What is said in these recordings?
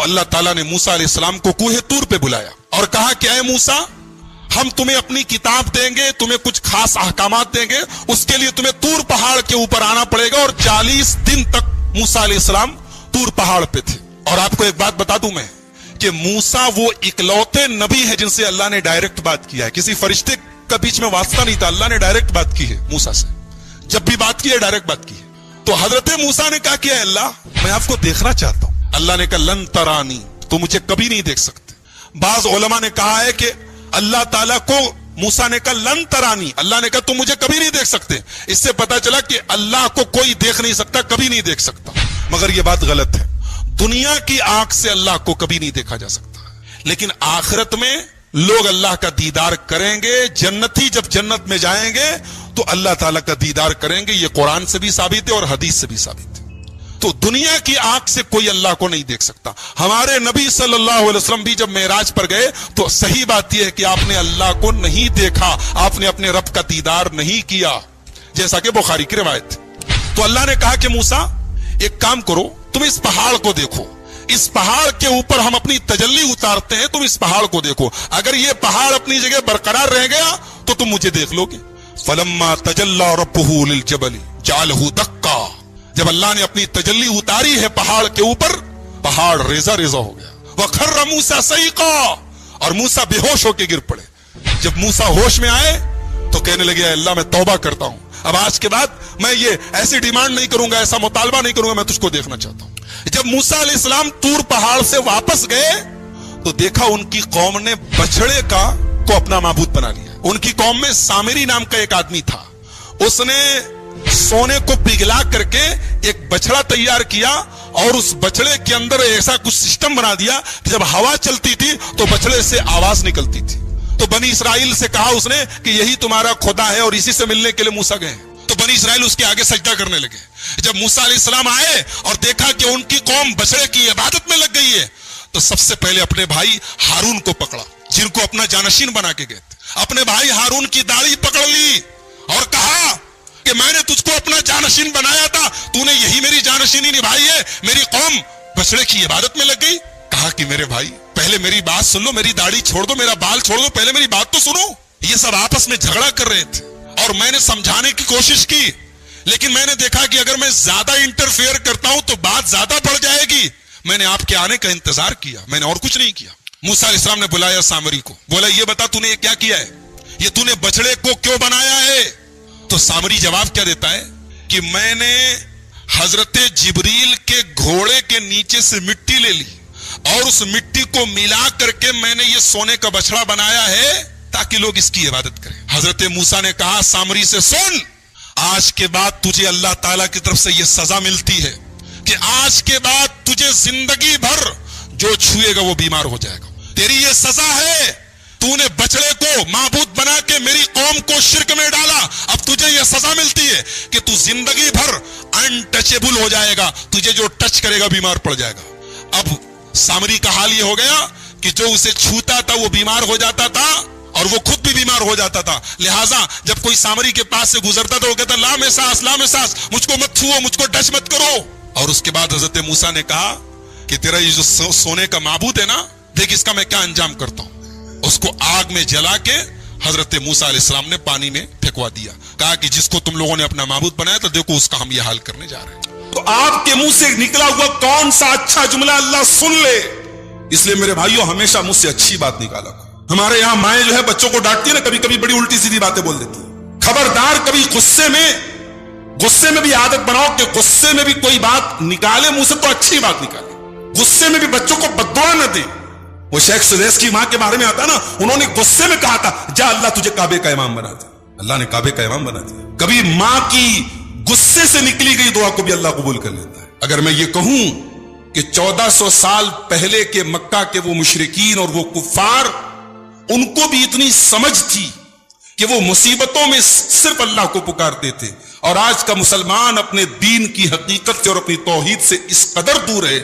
تو اللہ تعالیٰ نے موسیٰ علیہ السلام کو کوہ طور پہ بلایا اور کہا کہ اے موسیٰ، ہم تمہیں اپنی کتاب دیں گے، تمہیں کچھ خاص احکامات دیں گے، اس کے لیے تمہیں طور پہاڑ کے اوپر آنا پڑے گا۔ اور 40 دن تک موسیٰ علیہ السلام طور پہاڑ پہ تھے۔ اور آپ کو ایک بات بتا دوں میں کہ موسیٰ وہ اکلوتے نبی ہیں جن سے اللہ نے ڈائریکٹ بات کیا ہے، کسی فرشتے کا بیچ میں واسطہ نہیں تھا، اللہ نے ڈائریکٹ بات کی ہے موسیٰ سے، جب بھی بات کی ہے ڈائریکٹ بات کی ہے۔ تو حضرت موسیٰ نے کہا کہ اے اللہ، میں آپ کو دیکھنا چاہتا ہوں۔ اللہ نے کہا لن ترانی، تو مجھے کبھی نہیں دیکھ سکتے۔ بعض علماء نے کہا ہے کہ اللہ تعالیٰ کو موسیٰ نے کہا لن ترانی، اللہ نے کہا تم مجھے کبھی نہیں دیکھ سکتے۔ اس سے پتا چلا کہ اللہ کو کوئی دیکھ نہیں سکتا، کبھی نہیں دیکھ سکتا۔ مگر یہ بات غلط ہے، دنیا کی آنکھ سے اللہ کو کبھی نہیں دیکھا جا سکتا، لیکن آخرت میں لوگ اللہ کا دیدار کریں گے۔ جنتی جب جنت میں جائیں گے تو اللہ تعالیٰ کا دیدار کریں گے، یہ قرآن سے بھی ثابت ہے اور حدیث سے بھی ثابت ہے۔ تو دنیا کی آنکھ سے کوئی اللہ کو نہیں دیکھ سکتا۔ ہمارے نبی صلی اللہ علیہ وسلم بھی جب معراج پر گئے تو صحیح بات یہ ہے کہ آپ نے اللہ کو نہیں دیکھا، آپ نے اپنے رب کا دیدار نہیں کیا، جیسا کہ بخاری کی روایت ہے۔ تو اللہ نے کہا کہ موسیٰ ایک کام کرو، تم اس پہاڑ کو دیکھو، اس پہاڑ کے اوپر ہم اپنی تجلی اتارتے ہیں، تم اس پہاڑ کو دیکھو، اگر یہ پہاڑ اپنی جگہ برقرار رہ گیا تو تم مجھے دیکھ لو گے۔ فلما تجلی ربہ للجبل جعلہ دکا، جب اللہ نے اپنی تجلی اتاری ہے پہاڑ کے اوپر، پہاڑ ریزہ ریزہ ہو گیا۔ وخر موسیٰ صعقا، اور موسیٰ بے ہوش ہو کے گر پڑے۔ جب موسیٰ ہوش میں آئے تو کہنے لگے اے اللہ میں توبہ کرتا ہوں، اب آج کے بعد میں یہ ایسی ڈیمانڈ نہیں کروں گا، ایسا مطالبہ نہیں کروں گا، میں تجھ کو دیکھنا چاہتا ہوں۔ جب موسیٰ علیہ السلام طور پہاڑ سے واپس گئے تو دیکھا ان کی قوم نے بچڑے کو اپنا معبود بنا لیا۔ ان کی قوم میں سامری نام کا ایک آدمی تھا، اس نے سونے کو پگھلا کر کے ایک بچڑا تیار کیا اور اس بچڑے کے اندر ایسا کچھ سسٹم بنا دیا کہ جب ہوا چلتی تھی تو بچڑے سے آواز نکلتی تھی۔ تو بنی اسرائیل سے کہا اس نے کہ یہی تمہارا خدا ہے، اور اسی سے ملنے کے لیے موسیٰ گئے۔ تو بنی اسرائیل اس کے آگے سجدہ کرنے لگے۔ جب موسیٰ علیہ السلام آئے اور دیکھا کہ ان کی قوم بچڑے کی عبادت میں لگ گئی ہے تو سب سے پہلے اپنے بھائی ہارون کو پکڑا، جن کو اپنا جانشین بنا کے گئے تھے۔ اپنے بھائی ہارون کی داڑھی پکڑ لی اور کہا کہ میں نے تجھ کو اپنا جانشین بنایا تھا، تو نے یہی میری جانشینی نبھائی ہے، میری قوم بچڑے کی عبادت میں لگ گئی۔ کہا کہ میرے بھائی پہلے میری بات سن لو، میری داڑھی چھوڑ دو، میرا بال چھوڑ دو، پہلے میری بات تو سنو۔ یہ سب آپس میں جھگڑا کر رہے تھے اور میں نے سمجھانے کی کوشش کی، لیکن میں نے دیکھا کہ اگر میں زیادہ انٹرفیئر کرتا ہوں تو بات زیادہ بڑھ جائے گی۔ میں نے آپ کے آنے کا انتظار کیا، میں نے اور کچھ نہیں کیا۔ موسیٰ علیہ السلام نے بلایا سامری کو، بولا یہ بتا تو نے یہ کیا کیا ہے، یہ تو نے بچڑے کو کیوں بنایا ہے؟ تو سامری جواب کیا دیتا ہے کہ میں نے حضرت جبریل کے گھوڑے کے نیچے سے مٹی لے لی اور اس مٹی کو ملا کر کے میں نے یہ سونے کا بچڑا بنایا ہے تاکہ لوگ اس کی عبادت کریں۔ حضرت موسیٰ نے کہا سامری سے سن، آج کے بعد تجھے اللہ تعالیٰ کی طرف سے یہ سزا ملتی ہے کہ آج کے بعد تجھے زندگی بھر جو چھوئے گا وہ بیمار ہو جائے گا۔ تیری یہ سزا ہے، تو نے بچڑے کو معبود بنا کے میری قوم کو شرک میں ڈالا، اب تجھے یہ سزا ملتی ہے کہ تو زندگی بھر انٹچیبل ہو جائے گا، تجھے جو ٹچ کرے گا بیمار پڑ جائے گا۔ اب سامری کا حال یہ ہو گیا کہ جو اسے چھوتا تھا وہ بیمار ہو جاتا تھا اور وہ خود بھی بیمار ہو جاتا تھا، لہٰذا جب کوئی سامری کے پاس سے گزرتا تھا وہ کہتا لا مساس لا مساس، مجھ کو مت چھوؤ، مجھ کو ٹچ مت کرو۔ اور اس کے بعد حضرت موسیٰ نے کہا کہ تیرا یہ جو سونے کا معبود ہے نا، دیکھ اس کا میں کیا انجام کرتا ہوں۔ اس کو آگ میں جلا کے حضرت موسیٰ علیہ السلام نے پانی میں پھینکوا دیا، کہا کہ جس کو تم لوگوں نے اپنا معبود بنایا تو دیکھو اس کا ہم یہ حال کرنے جا رہے ہیں۔ تو آپ کے منہ سے نکلا ہوا کون سا اچھا جملہ اللہ سن لے، اس لیے میرے بھائیوں ہمیشہ مجھ سے اچھی بات نکالا۔ ہمارے یہاں مائیں جو ہے بچوں کو ڈانٹتی ہے نا، کبھی کبھی بڑی الٹی سیدھی باتیں بول دیتی ہے۔ خبردار کبھی غصے میں بھی عادت بناؤ کہ غصے میں بھی کوئی بات نکالے منہ سے تو اچھی بات نکالے، غصے میں بھی بچوں کو بددعا نہ دیں۔ وہ شیخ سدیس کی ماں کے بارے میں آتا نا، انہوں نے غصے میں کہا تھا جا اللہ تجھے کعبے کا امام بنا دیا، اللہ نے کعبے کا امام بنا دیا۔ کبھی ماں کی غصے سے نکلی گئی دعا کو بھی اللہ قبول کر لیتا ہے۔ اگر میں یہ کہوں کہ 1400 سال پہلے کے مکہ کے وہ مشرکین اور وہ کفار، ان کو بھی اتنی سمجھ تھی کہ وہ مصیبتوں میں صرف اللہ کو پکارتے تھے، اور آج کا مسلمان اپنے دین کی حقیقت سے اور اپنی توحید سے اس قدر دور ہے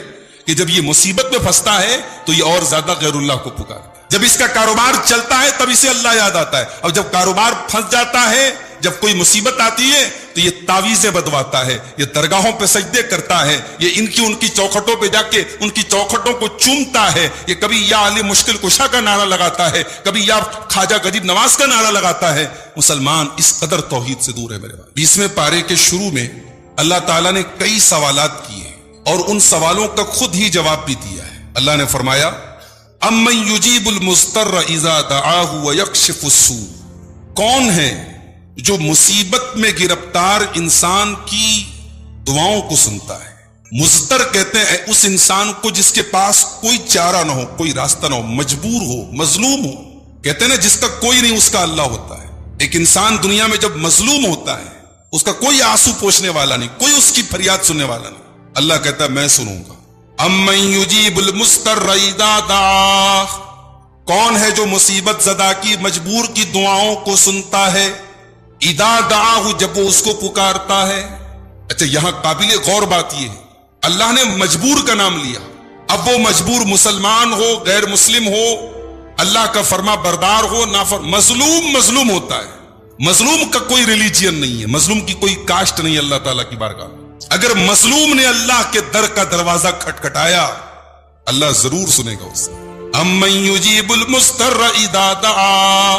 کہ جب یہ مصیبت میں پھنستا ہے تو یہ اور زیادہ غیر اللہ کو پکارتا ہے۔ جب اس کا کاروبار چلتا ہے تب اسے اللہ یاد آتا ہے، اور جب کاروبار پھنس جاتا ہے جب کوئی مصیبت آتی ہے تو یہ تعویذیں بدواتا ہے، یہ درگاہوں پہ سجدے کرتا ہے، یہ ان کی چوکھٹوں پہ جا کے ان کی چوکھٹوں کو چومتا ہے، یہ کبھی یا علی مشکل کشا کا نعرہ لگاتا ہے، کبھی یا خواجہ غریب نواز کا نعرہ لگاتا ہے۔ مسلمان اس قدر توحید سے دور ہے میرے بھائی۔ 20ویں پارے کے شروع میں اللہ تعالیٰ نے کئی سوالات کیے اور ان سوالوں کا خود ہی جواب بھی دیا ہے۔ اللہ نے فرمایا امن یجیب المضطر اذا دعاہ ویکشف السوء، کون ہے جو مصیبت میں گرفتار انسان کی دعاؤں کو سنتا ہے۔ مضطر کہتے ہیں اس انسان کو جس کے پاس کوئی چارہ نہ ہو، کوئی راستہ نہ ہو، مجبور ہو، مظلوم ہو، کہتے ہیں نا جس کا کوئی نہیں اس کا اللہ ہوتا ہے۔ ایک انسان دنیا میں جب مظلوم ہوتا ہے اس کا کوئی آنسو پوچھنے والا نہیں، کوئی اس کی فریاد سننے والا نہیں، اللہ کہتا ہے میں سنوں گا۔ امن یجیب المضطر اذا دعاہ، کون ہے جو مصیبت زدہ کی مجبور کی دعاؤں کو سنتا ہے، اذا دعاہ جب وہ اس کو پکارتا ہے۔ اچھا یہاں قابل غور بات یہ ہے اللہ نے مجبور کا نام لیا، اب وہ مجبور مسلمان ہو غیر مسلم ہو، اللہ کا فرما بردار ہو، مظلوم ہوتا ہے۔ مظلوم کا کوئی ریلیجین نہیں ہے، مظلوم کی کوئی کاسٹ نہیں اللہ تعالیٰ کی بارگاہ میں۔ اگر مظلوم نے اللہ کے در کا دروازہ کھٹکھٹایا اللہ ضرور سنے گا اسے۔ امن یجیب المضطر اذا دعا،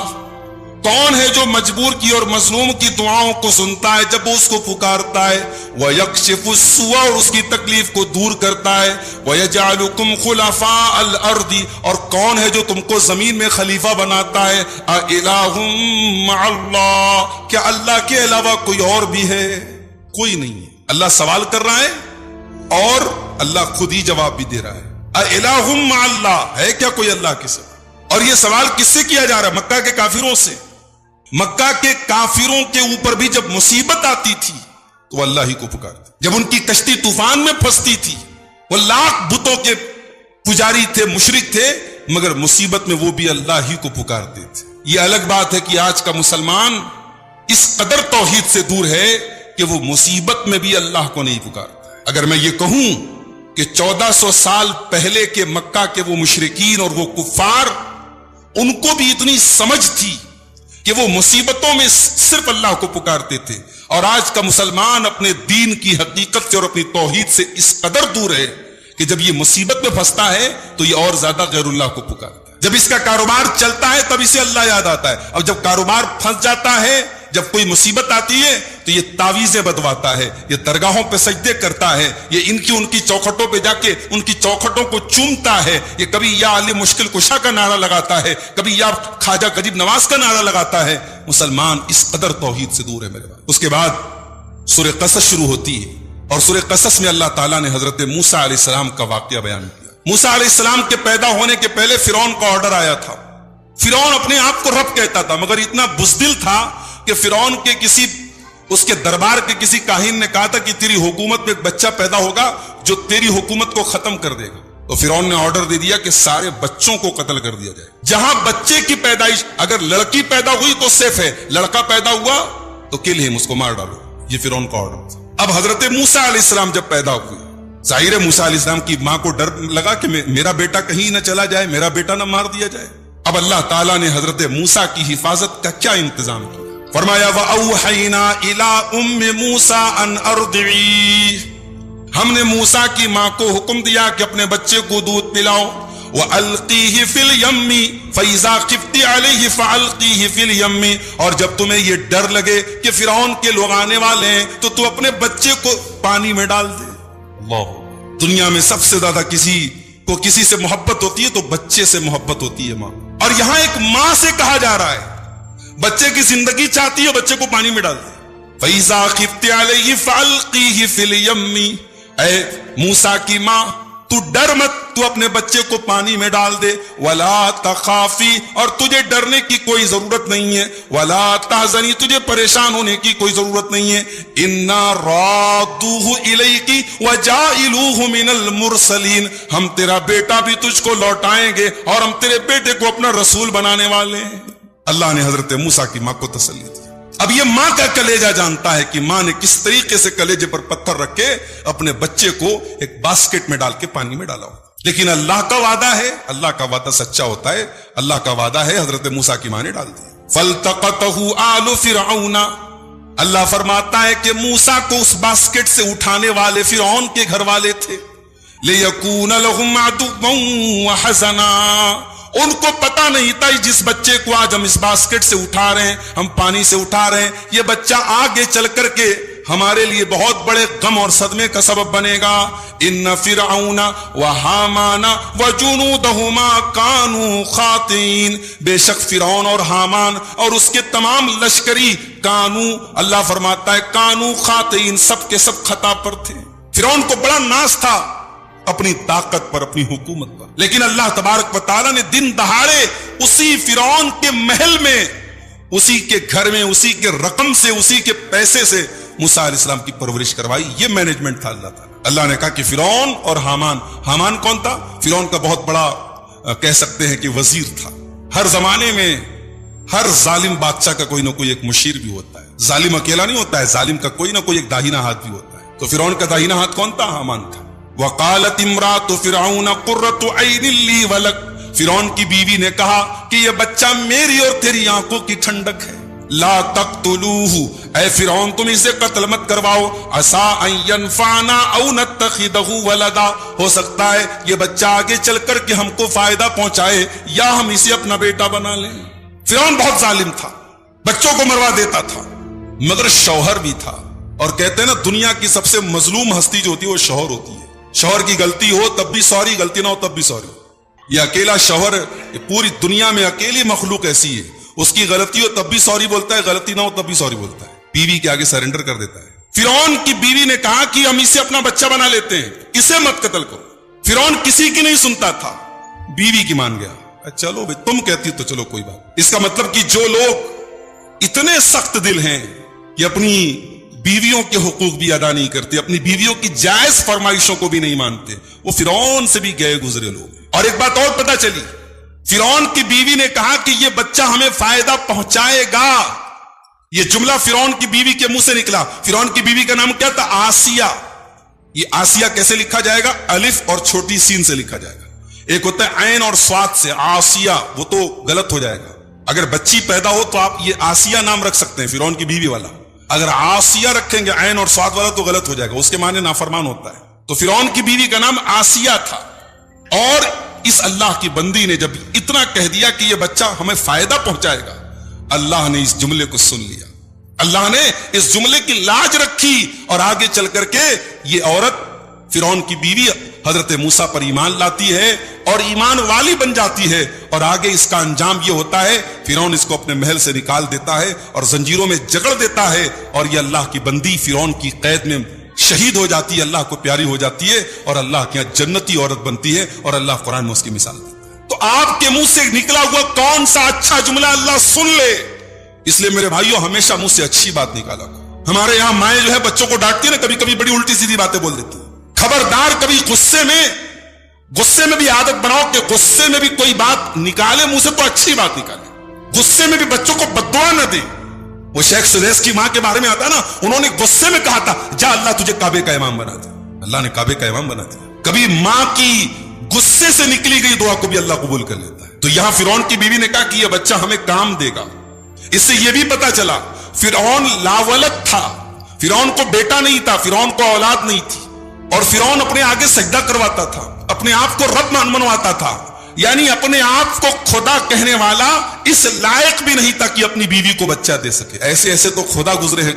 کون ہے جو مجبور کی اور مظلوم کی دعاؤں کو سنتا ہے جب وہ اس کو پکارتا ہے، وَيَكْشِفُ السُّوءَ، اور اس کی تکلیف کو دور کرتا ہے، وَيَجْعَلُكُمْ خُلَفَاءَ الْأَرْضِ، اور کون ہے جو تم کو زمین میں خلیفہ بناتا ہے، أَإِلَٰهٌ مَّعَ اللَّهِ، کیا اللہ کے علاوہ کوئی اور بھی ہے؟ کوئی نہیں ہے۔ اللہ سوال کر رہا ہے اور اللہ خود ہی جواب بھی دے رہا ہے۔ أَإِلَٰهٌ مَّعَ اللَّهِ، ہے کیا کوئی اللہ کے سوا؟ اور یہ سوال کس سے کیا جا رہا ہے؟ مکہ کے کافروں سے۔ مکہ کے کافروں کے اوپر بھی جب مصیبت آتی تھی تو وہ اللہ ہی کو پکارتے، جب ان کی کشتی طوفان میں پھنستی تھی وہ لاکھ بتوں کے پجاری تھے، مشرک تھے، مگر مصیبت میں وہ بھی اللہ ہی کو پکارتے تھے۔ یہ الگ بات ہے کہ آج کا مسلمان اس قدر توحید سے دور ہے کہ وہ مصیبت میں بھی اللہ کو نہیں پکارتا۔ اگر میں یہ کہوں کہ 1400 سال پہلے کے مکہ کے وہ مشرکین اور وہ کفار، ان کو بھی اتنی سمجھ تھی کہ وہ مصیبتوں میں صرف اللہ کو پکارتے تھے، اور آج کا مسلمان اپنے دین کی حقیقت سے اور اپنی توحید سے اس قدر دور ہے کہ جب یہ مصیبت میں پھنستا ہے تو یہ اور زیادہ غیر اللہ کو پکارتا ہے۔ جب اس کا کاروبار چلتا ہے تب اسے اللہ یاد آتا ہے، اور جب کاروبار پھنس جاتا ہے، جب کوئی مصیبت آتی ہے تو یہ تعویذیں بدواتا ہے، یہ درگاہوں پہ سجدے کرتا ہے، یہ ان کی چوکھٹوں پہ جا کے ان کی چوکھٹوں کو چومتا ہے، یہ کبھی یا علی مشکل کشا کا نعرہ لگاتا ہے، کبھی یا خواجہ غریب نواز کا نعرہ لگاتا ہے۔ مسلمان اس قدر توحید سے دور ہے میرے بھائی۔ اس کے بعد سورہ قصص شروع ہوتی ہے، اور سورہ قصص میں اللہ تعالیٰ نے حضرت موسیٰ علیہ السلام کا واقعہ بیان کیا۔ موسیٰ علیہ السلام کے پیدا ہونے کے پہلے فرعون کا آرڈر آیا تھا۔ فرعون اپنے آپ کو رب کہتا تھا، مگر اتنا بزدل تھا کہ فرعون کے اس کے دربار کے کسی کاہن نے کہا تھا کہ تیری حکومت میں ایک بچہ پیدا ہوگا جو تیری حکومت کو ختم کر دے گا۔ تو فرعون نے آرڈر دے دیا کہ سارے بچوں کو قتل کر دیا جائے۔ جہاں بچے کی پیدائش، اگر لڑکی پیدا ہوئی تو سیف ہے، لڑکا پیدا ہوا تو کل ہم، اس کو مار ڈالو، یہ فرعون کا آرڈر تھا۔ اب حضرت موسیٰ علیہ السلام جب پیدا ہوئے، ظاہر ہے موسیٰ علیہ السلام کی ماں کو ڈر لگا کہ میرا بیٹا کہیں نہ چلا جائے، میرا بیٹا نہ مار دیا جائے۔ اب اللہ تعالیٰ نے حضرت موسیٰ کی حفاظت کا کیا انتظام کیا؟ فرمایا وَأَوْحَيْنَا إِلَىٰ أُمِّ مُوسَىٰ أَنْ أَرْضِعِيهِ، ہم نے موسیٰ کی ماں کو حکم دیا کہ اپنے بچے کو دودھ پلاؤ۔ وَأَلْقِيهِ فِي الْيَمِّ فَإِذَا خِفْتِ عَلَيْهِ فَأَلْقِيهِ فِي الْيَمِّ، اور جب تمہیں یہ ڈر لگے کہ فرعون کے لوگ آنے والے ہیں تو تو اپنے بچے کو پانی میں ڈال دے۔ اللہ، دنیا میں سب سے زیادہ کسی سے محبت ہوتی ہے تو بچے سے محبت ہوتی ہے ماں، اور یہاں ایک ماں سے کہا جا رہا ہے بچے کی زندگی چاہتی ہے بچے کو پانی میں ڈال دے۔ فَإِذَا خِفْتِ عَلَيْهِ فَأَلْقِيهِ فِي الْيَمِّ، اے موسیٰ کی ماں تو ڈر مت، تو اپنے بچے کو پانی میں ڈال دے۔ وَلَا تَخَافِي، اور تجھے ڈرنے کی کوئی ضرورت نہیں ہے۔ وَلَا تَحْزَنِي، تجھے پریشان ہونے کی کوئی ضرورت نہیں ہے۔ إِنَّا رَادُّوهُ إِلَيْكِ وَجَاعِلُوهُ مِنَ الْمُرْسَلِينَ، ہم تیرا بیٹا بھی تجھ کو لوٹائیں گے اور ہم تیرے بیٹے کو اپنا رسول بنانے والے ہیں۔ اللہ نے حضرت موسیٰ کی ماں کو تسلی دی۔ اب یہ ماں کا کلیجہ جانتا ہے کہ ماں نے کس طریقے سے کلیجے پر پتھر رکھ کے اپنے بچے کو ایک باسکٹ میں ڈال کے پانی میں ڈالا ہو۔ لیکن اللہ کا وعدہ ہے، اللہ کا وعدہ سچا ہوتا ہے، اللہ کا وعدہ ہے، حضرت موسیٰ کی ماں نے ڈال دیا۔ فَالْتَقَطَهُ آلُ فِرْعَوْنَ، اللہ فرماتا ہے کہ موسیٰ کو اس باسکٹ سے اٹھانے والے فرعون کے گھر والے تھے. لِيَكُونَ لَهُمْ عَدُوًّا وَحَزَنًا. ان کو پتا نہیں تھا جس بچے کو آج ہم اس باسکٹ سے اٹھا رہے ہیں, ہم پانی سے اٹھا رہے ہیں, یہ بچہ آگے چل کر کے ہمارے لیے بہت بڑے غم اور صدمے کا سبب بنے گا. ان فرعون وحامان وجنودہما کانوا خاطئین. بے شک فرعون اور حامان اور اس کے تمام لشکری کانو, اللہ فرماتا ہے کانوا خاطئین, سب کے سب خطا پر تھے. فرعون کو بڑا ناز تھا اپنی طاقت پر, اپنی حکومت پر, لیکن اللہ تبارک و تعالیٰ نے دن دہاڑے اسی فرعون کے محل میں, اسی کے گھر میں, اسی کے رقم سے, اسی کے پیسے سے موسیٰ علیہ السلام کی پرورش کروائی. یہ مینجمنٹ تھا اللہ تعالیٰ. اللہ نے کہا کہ فرعون اور حامان. حامان کون تھا؟ فرعون کا بہت بڑا کہہ سکتے ہیں کہ وزیر تھا. ہر زمانے میں ہر ظالم بادشاہ کا کوئی نہ کوئی ایک مشیر بھی ہوتا ہے. ظالم اکیلا نہیں ہوتا ہے, ظالم کا کوئی نہ کوئی ایک داہنا ہاتھ بھی ہوتا ہے. تو فرعون کا داہنا ہاتھ کون تھا؟ حامان تھا. وقالت امرأۃ فرعون قرۃ عین لی ولک. فرعون کی بیوی نے کہا کہ یہ بچہ میری اور تیری آنکھوں کی ٹھنڈک ہے. لا تقتلوہ, اے فرعون تم اسے قتل مت کرواؤ. عسیٰ ان ینفعنا او نتخذہ ولدا, ہو سکتا ہے یہ بچہ آگے چل کر کے ہم کو فائدہ پہنچائے یا ہم اسے اپنا بیٹا بنا لیں. فرعون بہت ظالم تھا, بچوں کو مروا دیتا تھا, مگر شوہر بھی تھا. اور کہتے ہیں نا دنیا کی سب سے مظلوم ہستی جو ہوتی ہے وہ شوہر ہوتی ہے. شوہر کی غلطی ہو تب بھی سوری, غلطی نہ ہو تب بھی سوری. یہ اکیلا شوہر پوری دنیا میں اکیلی مخلوق ایسی ہے, اس کی غلطی ہو تب بھی سوری بولتا ہے, غلطی نہ ہو تب بھی سوری بولتا ہے, بیوی کے آگے سرنڈر کر دیتا ہے. فرعون کی بیوی نے کہا کہ ہم اسے اپنا بچہ بنا لیتے ہیں, اسے مت قتل کرو. فرعون کسی کی نہیں سنتا تھا, بیوی کی مان گیا. چلو بھائی تم کہتی تو چلو کوئی بات. اس کا مطلب کہ جو لوگ اتنے سخت دل ہیں کہ اپنی بیویوں کے حقوق بھی ادا نہیں کرتے, اپنی بیویوں کی جائز فرمائشوں کو بھی نہیں مانتے, وہ فرعون سے بھی گئے گزرے لوگ. اور ایک بات اور پتہ چلی, فرعون کی بیوی نے کہا کہ یہ بچہ ہمیں فائدہ پہنچائے گا. یہ جملہ فرعون کی بیوی کے منہ سے نکلا. فرعون کی بیوی کا نام کیا تھا؟ آسیہ. یہ آسیہ کیسے لکھا جائے گا؟ الف اور چھوٹی سین سے لکھا جائے گا. ایک ہوتا ہے عین اور صاد سے آسیہ, وہ تو غلط ہو جائے گا. اگر بچی پیدا ہو تو آپ یہ آسیہ نام رکھ سکتے ہیں فرعون کی بیوی والا. اگر آسیہ رکھیں گے عین اور صاد والا تو غلط ہو جائے گا, اس کے معنی نافرمان ہوتا ہے. تو فرعون کی بیوی کا نام آسیہ تھا. اور اس اللہ کی بندی نے جب اتنا کہہ دیا کہ یہ بچہ ہمیں فائدہ پہنچائے گا, اللہ نے اس جملے کو سن لیا. اللہ نے اس جملے کی لاج رکھی اور آگے چل کر کے یہ عورت فرعون کی بیوی حضرت موسیٰ پر ایمان لاتی ہے اور ایمان والی بن جاتی ہے. اور آگے اس کا انجام یہ ہوتا ہے, فرعون اس کو اپنے محل سے نکال دیتا ہے اور زنجیروں میں جکڑ دیتا ہے, اور یہ اللہ کی بندی فرعون کی قید میں شہید ہو جاتی ہے, اللہ کو پیاری ہو جاتی ہے اور اللہ کے یہاں جنتی عورت بنتی ہے. اور اللہ قرآن میں اس کی مثال دیتا ہے. تو آپ کے منہ سے نکلا ہوا کون سا اچھا جملہ اللہ سن لے. اس لیے میرے بھائیوں ہمیشہ منہ سے اچھی بات نکالا کرو. ہمارے یہاں مائیں جو ہے بچوں کو ڈانٹتی ہے نا, کبھی کبھی بڑی الٹی سیدھی باتیں بول دیتی ہے. خبردار, کبھی غصے میں بھی عادت بناؤ کہ غصے میں بھی کوئی بات نکالے منہ سے تو اچھی بات نکالے. غصے میں بھی بچوں کو بددعا نہ دے. وہ شیخ سدیس کی ماں کے بارے میں آتا ہے نا, انہوں نے غصے میں کہا تھا جا اللہ تجھے کعبے کا امام بنا دیا. اللہ نے کعبے کا امام بنا دیا. کبھی ماں کی غصے سے نکلی گئی دعا کو بھی اللہ قبول کر لیتا ہے. تو یہاں فرعون کی بیوی نے کہا کہ یہ بچہ ہمیں کام دے گا. اس سے یہ بھی پتا چلا فرعون لاولد تھا, فرعون کو بیٹا نہیں تھا, فرعون کو اولاد نہیں تھی. اور فرعون اپنے آگے سجدہ کرواتا تھا, اپنے آپ کو رب منواتا تھا. یعنی اپنے آپ کو خدا کہنے والا اس لائق بھی نہیں تھا کہ اپنی بیوی کو بچہ دے سکے. ایسے ایسے تو خدا گزرے ہیں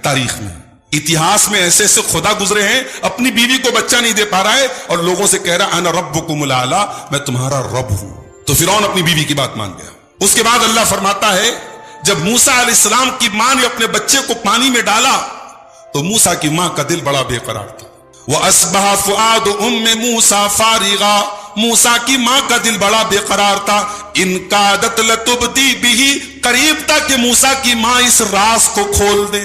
تاریخ میں, اتہاس میں ایسے ایسے خدا گزرے ہیں, اپنی بیوی کو بچہ نہیں دے پا رہا ہے اور لوگوں سے کہہ رہا انا ربکم الاعلی, میں تمہارا رب ہوں. تو فرعون اپنی بیوی کی بات مان گیا. اس کے بعد اللہ فرماتا ہے جب موسیٰ علیہ السلام کی ماں نے اپنے بچے کو پانی میں ڈالا تو موسیٰ کی ماں کا دل بڑا بے قرار تھا. وَأَصْبَحَ فُؤَادُ أُمِّ مُوسَى فَارِغًا, موسیٰ کی ماں کا دل بڑا بے قرار تھا. إِن كَادَتْ لَتُبْدِي بِهِ, قریب تھا کہ موسیٰ کی ماں اس راز کو کھول دے.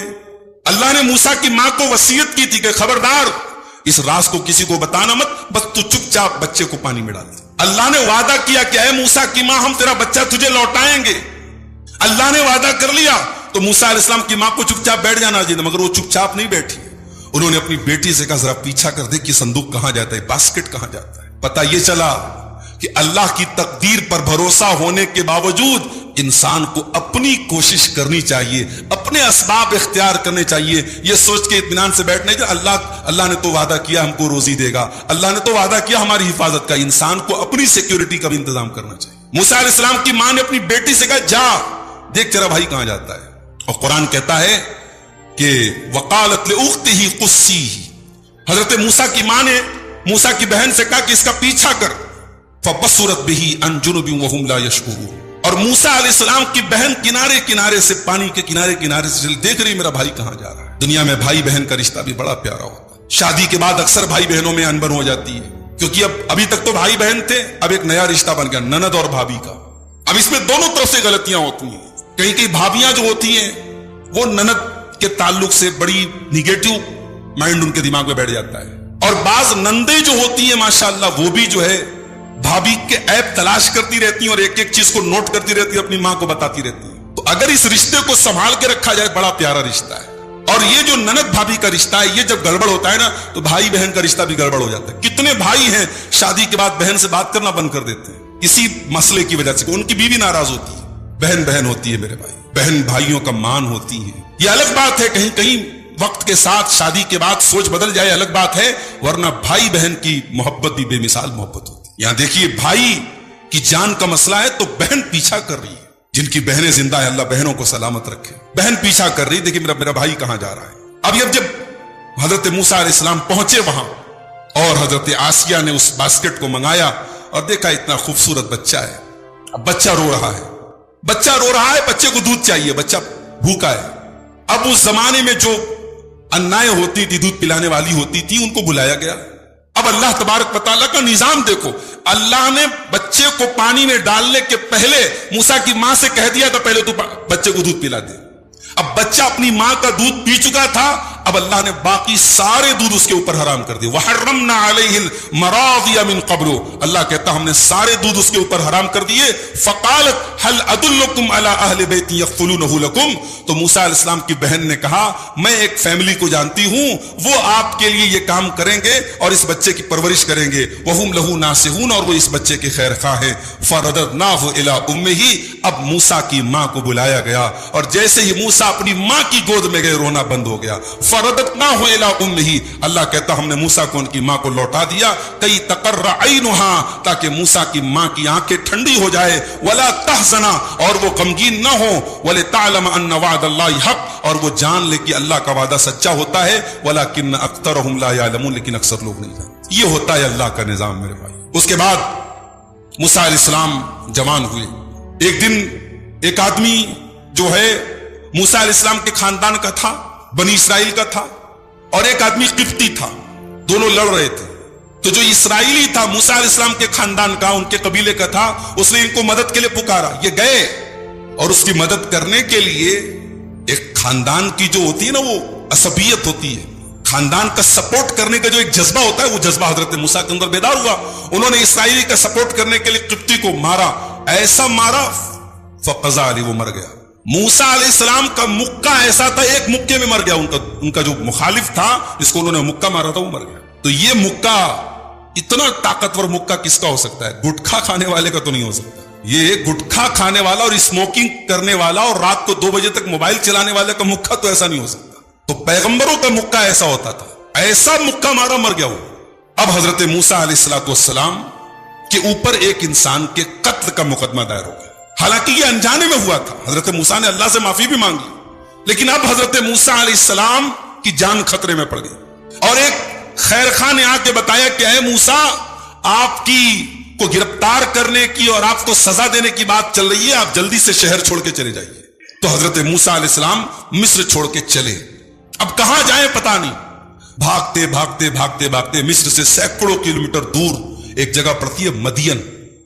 اللہ نے موسیٰ کی ماں کو وصیت کی تھی کہ خبردار اس راز کو کسی کو بتانا مت, بس تو چپ چاپ بچے کو پانی میں ڈال دے. اللہ نے وعدہ کیا کہ اے موسیٰ کی ماں ہم تیرا بچہ تجھے لوٹائیں گے. اللہ نے وعدہ کر لیا تو موسیٰ علیہ السلام کی ماں کو چپ چاپ بیٹھ جانا چاہیے, مگر وہ چپ چاپ نہیں بیٹھی. انہوں نے اپنی بیٹی سے کہا ذرا پیچھا کر دے کہ صندوق کہاں جاتا ہے, باسکٹ کہاں جاتا ہے. پتہ یہ چلا کہ اللہ کی تقدیر پر بھروسہ ہونے کے باوجود انسان کو اپنی کوشش کرنی چاہیے, اپنے اسباب اختیار کرنے چاہیے, یہ سوچ کے اطمینان سے بیٹھنے کہ اللہ نے تو وعدہ کیا ہم کو روزی دے گا, اللہ نے تو وعدہ کیا ہماری حفاظت کا. انسان کو اپنی سیکیورٹی کا بھی انتظام کرنا چاہیے. موسیٰ علیہ السلام کی ماں نے اپنی بیٹی سے کہا جا دیکھ تیرا بھائی کہاں جاتا ہے, اور قرآن کہتا ہے کہ وقالت لأختہ قصیہ, حضرت موسیٰ کی ماں نے موسیٰ کی بہن سے کہا کہ اس کا پیچھا کر. فبصرت بہ عن جنب وہم لا یشعرون, اور موسیٰ علیہ السلام کی بہن کنارے کنارے سے, پانی کے کنارے کنارے سے دیکھ رہی میرا بھائی کہاں جا رہا ہے. دنیا میں بھائی بہن کا رشتہ بھی بڑا پیارا ہوتا ہے. شادی کے بعد اکثر بھائی بہنوں میں انبن ہو جاتی ہے, کیونکہ ابھی تک تو بھائی بہن تھے, اب ایک نیا رشتہ بن گیا نند اور بھابھی کا. اب اس میں دونوں طرف سے غلطیاں ہوتی ہیں. کہیں کہیں بھابیاں جو ہوتی ہیں وہ نند کے تعلق سے بڑی نگیٹو مائنڈ ان کے دماغ میں بیٹھ جاتا ہے, اور بعض نندیں جو ہوتی ہیں ماشاءاللہ وہ بھی جو ہے بھابھی کے عیب تلاش کرتی رہتی ہیں اور ایک ایک چیز کو نوٹ کرتی رہتی ہے, اپنی ماں کو بتاتی رہتی ہیں. تو اگر اس رشتے کو سنبھال کے رکھا جائے بڑا پیارا رشتہ ہے. اور یہ جو نند بھابھی کا رشتہ ہے یہ جب گڑبڑ ہوتا ہے نا تو بھائی بہن کا رشتہ بھی گڑبڑ ہو جاتا ہے. کتنے بھائی ہیں شادی کے بعد بہن سے بات کرنا بند کر دیتے ہیں اسی مسئلے کی وجہ سے, ان کی بیوی ناراض ہوتی ہے. بہن بہن ہوتی ہے میرے بھائی, بہن بھائیوں کا مان ہوتی ہے. یہ الگ بات ہے کہیں کہیں وقت کے ساتھ شادی کے بعد سوچ بدل جائے الگ بات ہے, ورنہ بھائی بہن کی محبت بھی بے مثال محبت ہوتی ہے. یہاں دیکھیے بھائی کی جان کا مسئلہ ہے تو بہن پیچھا کر رہی ہے. جن کی بہنیں زندہ ہیں اللہ بہنوں کو سلامت رکھے. بہن پیچھا کر رہی, دیکھیے میرا بھائی کہاں جا رہا ہے. اب جب حضرت موسیٰ علیہ السلام پہنچے وہاں اور حضرت آسیہ نے اس باسکٹ کو منگایا اور دیکھا اتنا خوبصورت بچہ ہے. اب بچہ رو رہا ہے, بچے کو دودھ چاہیے, بچہ بھوکا ہے. اب اس زمانے میں جو انائیں ہوتی تھی, دودھ پلانے والی ہوتی تھی, ان کو بلایا گیا. اب اللہ تبارک و تعالیٰ کا نظام دیکھو, اللہ نے بچے کو پانی میں ڈالنے کے پہلے موسیٰ کی ماں سے کہہ دیا تھا پہلے تو بچے کو دودھ پلا دے. اب بچہ اپنی ماں کا دودھ پی چکا تھا, اب اللہ نے باقی سارے دودھ اس کے اوپر حرام کر دیے. وحرمنا علیہ المراضی من قبل, اللہ کہتا ہم نے سارے دودھ اس کے اوپر حرام کر دیے. فقالت هل ادلکم علی اہل بیت یکفلونہ لکم, تو موسیٰ علیہ السلام کی بہن نے کہا میں ایک فیملی کو جانتی ہوں, وہ آپ کے لیے یہ کام کریں گے اور اس بچے کی پرورش کریں گے. وہم لہ ناصحون, اور وہ اس بچے کے خیر خواہ ہیں. فرددناہ الی امہ, اب موسیٰ کی ماں کو بلایا گیا اور جیسے ہی موسیٰ اپنی ماں کی گود میں گئے رونا بند ہو گیا. فرددناہ الی امہ, اللہ کہتا ہم نے موسیٰ کو ان کی ماں کو لوٹا دیا. کئی تقر عینہا, تاکہ موسیٰ کی ماں کی آنکھیں ٹھنڈی ہو جائے. ولا تحزن, اور وہ غمگین نہ ہو. ولتعلم ان وعد اللہ حق, اور وہ جان لے کہ اللہ کا وعدہ سچا ہوتا ہے. ولکن اکثرہم لا یعلمون, لیکن اکثر لوگ نہیں جانتے. یہ ہوتا ہے اللہ کا نظام میرے بھائی. اس کے بعد موسیٰ علیہ السلام جوان ہوئے. ایک دن ایک آدمی جو ہے موسیٰ علیہ السلام کے خاندان کا تھا, بنی اسرائیل کا تھا, اور ایک آدمی قبطی تھا, دونوں لڑ رہے تھے. تو جو اسرائیلی تھا موسیٰ علیہ السلام کے خاندان کا, ان کے قبیلے کا تھا, اس نے ان کو مدد کے لیے پکارا. یہ گئے اور اس کی مدد کرنے کے لیے ایک خاندان کی جو ہوتی ہے نا وہ عصبیت ہوتی ہے, خاندان کا سپورٹ کرنے کا جو ایک جذبہ ہوتا ہے, وہ جذبہ حضرت موسیٰ کے اندر بیدار ہوا. انہوں نے اسرائیلی کا سپورٹ کرنے کے لیے قبطی کو مارا, ایسا مارا فقضا علی, وہ مر گیا. موسیٰ علیہ السلام کا مکہ ایسا تھا, ایک مکے میں مر گیا. ان کا جو مخالف تھا جس کو انہوں نے مکہ مارا تھا وہ مر گیا. تو یہ مکہ, اتنا طاقتور مکہ کس کا ہو سکتا ہے؟ گٹکھا کھانے والے کا تو نہیں ہو سکتا. یہ گٹکھا کھانے والا اور اسموکنگ کرنے والا اور رات کو 2 بجے تک موبائل چلانے والے کا مکہ تو ایسا نہیں ہو سکتا. تو پیغمبروں کا مکہ ایسا ہوتا تھا, ایسا مکہ مارا مر گیا وہ. اب حضرت موسیٰ علیہ السلام کے اوپر ایک انسان کے قتل کا مقدمہ دائر ہو گیا. حالانکہ یہ انجانے میں ہوا تھا, حضرت موسیٰ نے اللہ سے معافی بھی مانگی, لیکن اب حضرت موسیٰ علیہ السلام کی جان خطرے میں پڑ گئی. اور ایک خیر خواہ نے آ کے بتایا کہ اے موسیٰ, آپ کی کو گرفتار کرنے کی اور آپ کو سزا دینے کی بات چل رہی ہے, آپ جلدی سے شہر چھوڑ کے چلے جائیے. تو حضرت موسیٰ علیہ السلام مصر چھوڑ کے چلے. اب کہاں جائیں پتہ نہیں, بھاگتے بھاگتے بھاگتے بھاگتے مصر سے سینکڑوں کلومیٹر دور ایک جگہ پڑتی ہے مدین.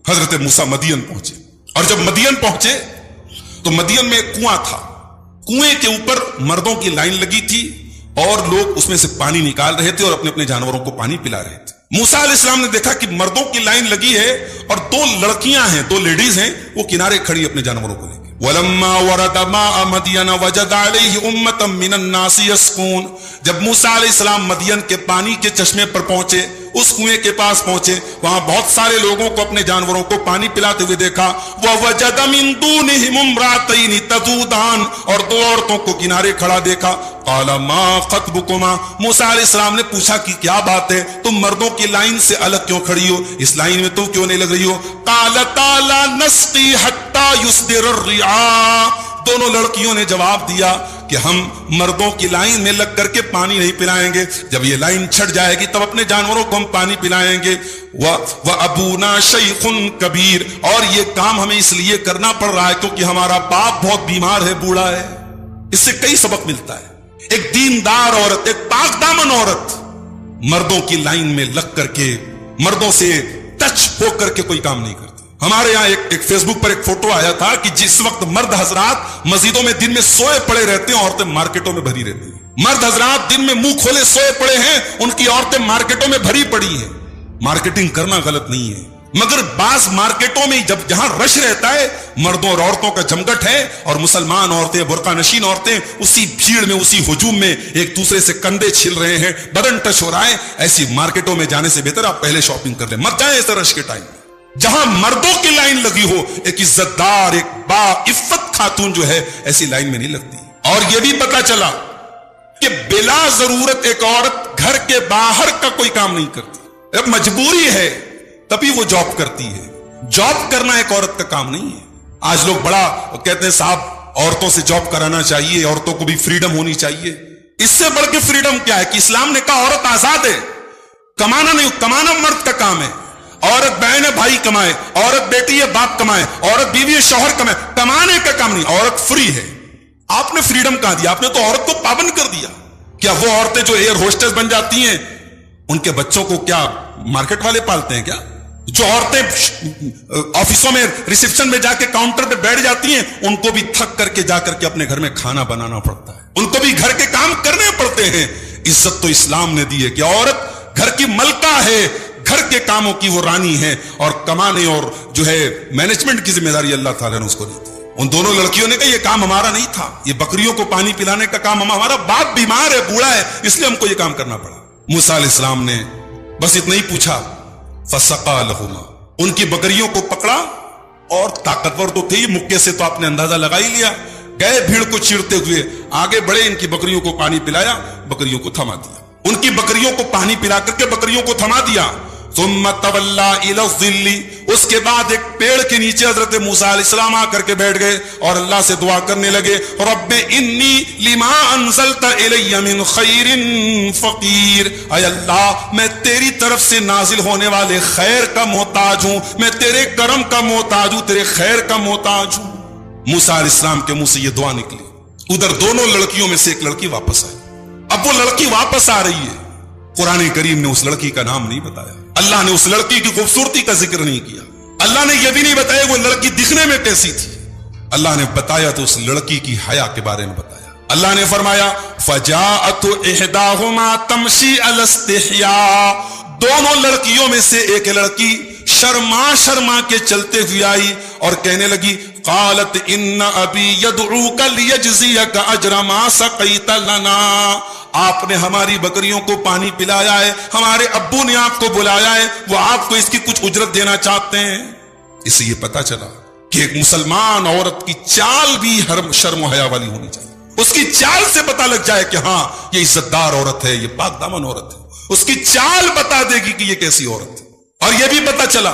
حضرت موسیٰ مدین پہنچے, اور جب مدین پہنچے تو مدین میں ایک کنواں تھا. کنویں کے اوپر مردوں کی لائن لگی تھی اور لوگ اس میں سے پانی نکال رہے تھے اور اپنے اپنے جانوروں کو پانی پلا رہے تھے. موسیٰ علیہ السلام نے دیکھا کہ مردوں کی لائن لگی ہے اور 2 لڑکیاں ہیں, 2 لیڈیز ہیں, وہ کنارے کھڑی اپنے جانوروں کو لے کے. وَلَمَّا وَرَدَ مَاءَ مَدْيَنَ وَجَدَ عَلَيْهِ أُمَّةً مِّنَ النَّاسِ يَسْقُونَ, جب موسیٰ علیہ السلام مدین کے پانی کے چشمے پر پہنچے, اس کنویں کے پاس پہنچے, وہاں بہت سارے لوگوں کو اپنے جانوروں کو پانی پلاتے ہوئے دیکھا. وَوَجَدَ مِن دُونِهِمُ امْرَأَتَيْنِ تَذُودَانِ, اور دو عورتوں کو کنارے کھڑا دیکھا. قَالَ مَا خَطْبُكُمَا, موسیٰ علیہ السلام نے پوچھا کہ کیا بات ہے, تم مردوں کی لائن سے الگ کیوں کھڑی ہو, اس لائن میں تم کیوں نہیں لگ رہی ہو؟ قَالَتَا لَا نَسْقِي حَتَّى يُصْدِرَ الرِّعَاءُ, دونوں لڑکیوں نے جواب دیا کہ ہم مردوں کی لائن میں لگ کر کے پانی نہیں پلائیں گے, جب یہ لائن چھٹ جائے گی تب اپنے جانوروں کو ہم پانی پلائیں گے. وَأَبُونَا شَيْخٌ کبیر, اور یہ کام ہمیں اس لیے کرنا پڑ رہا ہے کیونکہ ہمارا باپ بہت بیمار ہے, بوڑھا ہے. اس سے کئی سبق ملتا ہے. ایک دیندار عورت, ایک پاک دامن عورت مردوں کی لائن میں لگ کر کے مردوں سے ٹچ ہو کر کے کوئی کام نہیں کرتی. ہمارے یہاں ایک فیس بک پر ایک فوٹو آیا تھا کہ جس وقت مرد حضرات مسجدوں میں دن میں سوئے پڑے رہتے ہیں, عورتیں مارکیٹوں میں بھری رہتی ہیں. مرد حضرات دن میں منہ کھولے سوئے پڑے ہیں, ان کی عورتیں مارکیٹوں میں بھری پڑی ہیں. مارکیٹنگ کرنا غلط نہیں ہے, مگر بعض مارکیٹوں میں جہاں رش رہتا ہے, مردوں اور عورتوں کا جمگٹ ہے, اور مسلمان عورتیں, برقع نشین عورتیں اسی بھیڑ میں, اسی ہجوم میں ایک دوسرے سے کندھے چھل رہے ہیں, بدن ٹچ ہو رہا ہے. ایسی مارکیٹوں میں جانے سے بہتر آپ پہلے شاپنگ کر لیں, مت جائیں ایسے رش کے ٹائم میں. جہاں مردوں کی لائن لگی ہو, ایک عزت دار, ایک با عفت خاتون جو ہے ایسی لائن میں نہیں لگتی. اور یہ بھی پتا چلا کہ بلا ضرورت ایک عورت گھر کے باہر کا کوئی کام نہیں کرتی. اب مجبوری ہے تبھی وہ جاب کرتی ہے. جاب کرنا ایک عورت کا کام نہیں ہے. آج لوگ بڑا کہتے ہیں صاحب عورتوں سے جاب کرانا چاہیے, عورتوں کو بھی فریڈم ہونی چاہیے. اس سے بڑھ کے فریڈم کیا ہے کہ اسلام نے کہا عورت آزاد ہے, کمانا نہیں, کمانا مرد کا کام ہے. عورت بہن ہے بھائی کمائے, عورت بیٹی ہے باپ کمائے, عورت بیوی ہے شوہر کمائے, کمانے کا کام نہیں. عورت فری ہے. آپ نے فریڈم کہاں دیا, آپ نے تو عورت کو پابند کر دیا. کیا وہ عورتیں جو ایئر ہوسٹس بن جاتی ہیں ان کے بچوں کو کیا مارکیٹ والے پالتے ہیں کیا؟ جو عورتیں آفسوں میں ریسپشن میں جا کے کاؤنٹر پہ بیٹھ جاتی ہیں ان کو بھی تھک کر کے جا کر کے اپنے گھر میں کھانا بنانا پڑتا ہے, ان کو بھی گھر کے کام کرنے پڑتے ہیں. عزت تو اسلام نے دی ہے کہ عورت گھر کی ملکہ ہے, گھر کے کاموں کی وہ رانی ہے, اور کمانے اور جو ہے مینجمنٹ کی ذمہ داری اللہ تعالیٰ نے اس کو دی تھی. ان دونوں لڑکیوں نے کہا یہ کام ہمارا نہیں تھا, یہ بکریوں کو پانی پلانے کا کام ہمارا باپ بیمار ہے, بوڑھا ہے, اس لیے ہم کو یہ کام کرنا پڑا. موسیٰ علیہ السلام نے بس اتنا ہی پوچھا, فسقا لہما, ان کی بکریوں کو پکڑا, اور طاقتور تو تھے, مکے سے تو آپ نے اندازہ لگا ہی لیا. گئے بھیڑ کو چیرتے ہوئے آگے بڑھے, ان کی بکریوں کو پانی پلایا, بکریوں کو تھما دیا. ان کی بکریوں کو پانی پلا کر کے بکریوں کو تھما دیا. ثم تولا الی الظل, اس کے بعد ایک پیڑ کے نیچے حضرت موسیٰ علیہ السلام آ کر کے بیٹھ گئے اور اللہ سے دعا کرنے لگے, رب انی لما انزلت الی من خیر فقیر, اے اللہ میں تیری طرف سے نازل ہونے والے خیر کا محتاج ہوں, میں تیرے کرم کا محتاج ہوں, تیرے خیر کا محتاج ہوں. موسیٰ علیہ السلام کے منہ سے یہ دعا نکلی. ادھر دونوں لڑکیوں میں سے ایک لڑکی واپس آئی. اب وہ لڑکی واپس آ رہی ہے, قرآن کریم نے اس لڑکی کا نام نہیں بتایا, اللہ نے اس لڑکی کی خوبصورتی کا ذکر نہیں کیا, اللہ نے یہ بھی نہیں بتایا وہ لڑکی دکھنے میں کیسی تھی. اللہ نے بتایا تو اس لڑکی کی حیا کے بارے میں بتایا. اللہ نے فرمایا فجاءت احداهما تمشي على استحياء, دونوں لڑکیوں میں سے ایک لڑکی شرما کے چلتے ہوئے آئی اور کہنے لگی, قالت ان ابی يدعوك ليجزيك اجر ما سقيت لنا, آپ نے ہماری بکریوں کو پانی پلایا ہے, ہمارے ابو نے آپ کو بلایا ہے, وہ آپ کو اس کی کچھ اجرت دینا چاہتے ہیں. اس سے یہ پتا چلا کہ ایک مسلمان عورت کی چال بھی شرم و حیا والی ہونی چاہیے. اس کی چال سے پتا لگ جائے کہ ہاں یہ عزت دار عورت ہے, یہ پاک دامن عورت ہے. اس کی چال بتا دے گی کہ یہ کیسی عورت ہے. اور یہ بھی پتا چلا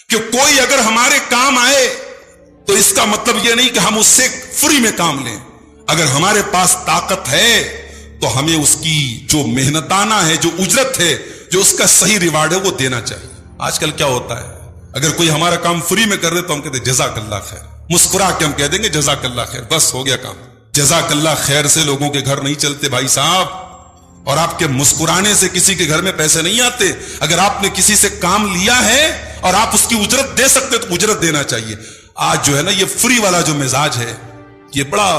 کہ کوئی اگر ہمارے کام آئے تو اس کا مطلب یہ نہیں کہ ہم اس سے فری میں کام لیں. اگر ہمارے پاس طاقت ہے تو ہمیں اس کی جو محنتانہ ہے, جو اجرت ہے, جو اس کا صحیح ریوارڈ ہے وہ دینا چاہیے. آج کل کیا ہوتا ہے, اگر کوئی ہمارا کام فری میں کر دے تو ہم کہتے ہیں جزاک اللہ خیر, مسکرا کے ہم کہہ دیں گے جزاک اللہ خیر, بس ہو گیا کام. جزاک اللہ خیر سے لوگوں کے گھر نہیں چلتے بھائی صاحب, اور آپ کے مسکرانے سے کسی کے گھر میں پیسے نہیں آتے. اگر آپ نے کسی سے کام لیا ہے اور آپ اس کی اجرت دے سکتے تو اجرت دینا چاہیے. آج جو ہے نا یہ فری والا جو مزاج ہے یہ بڑا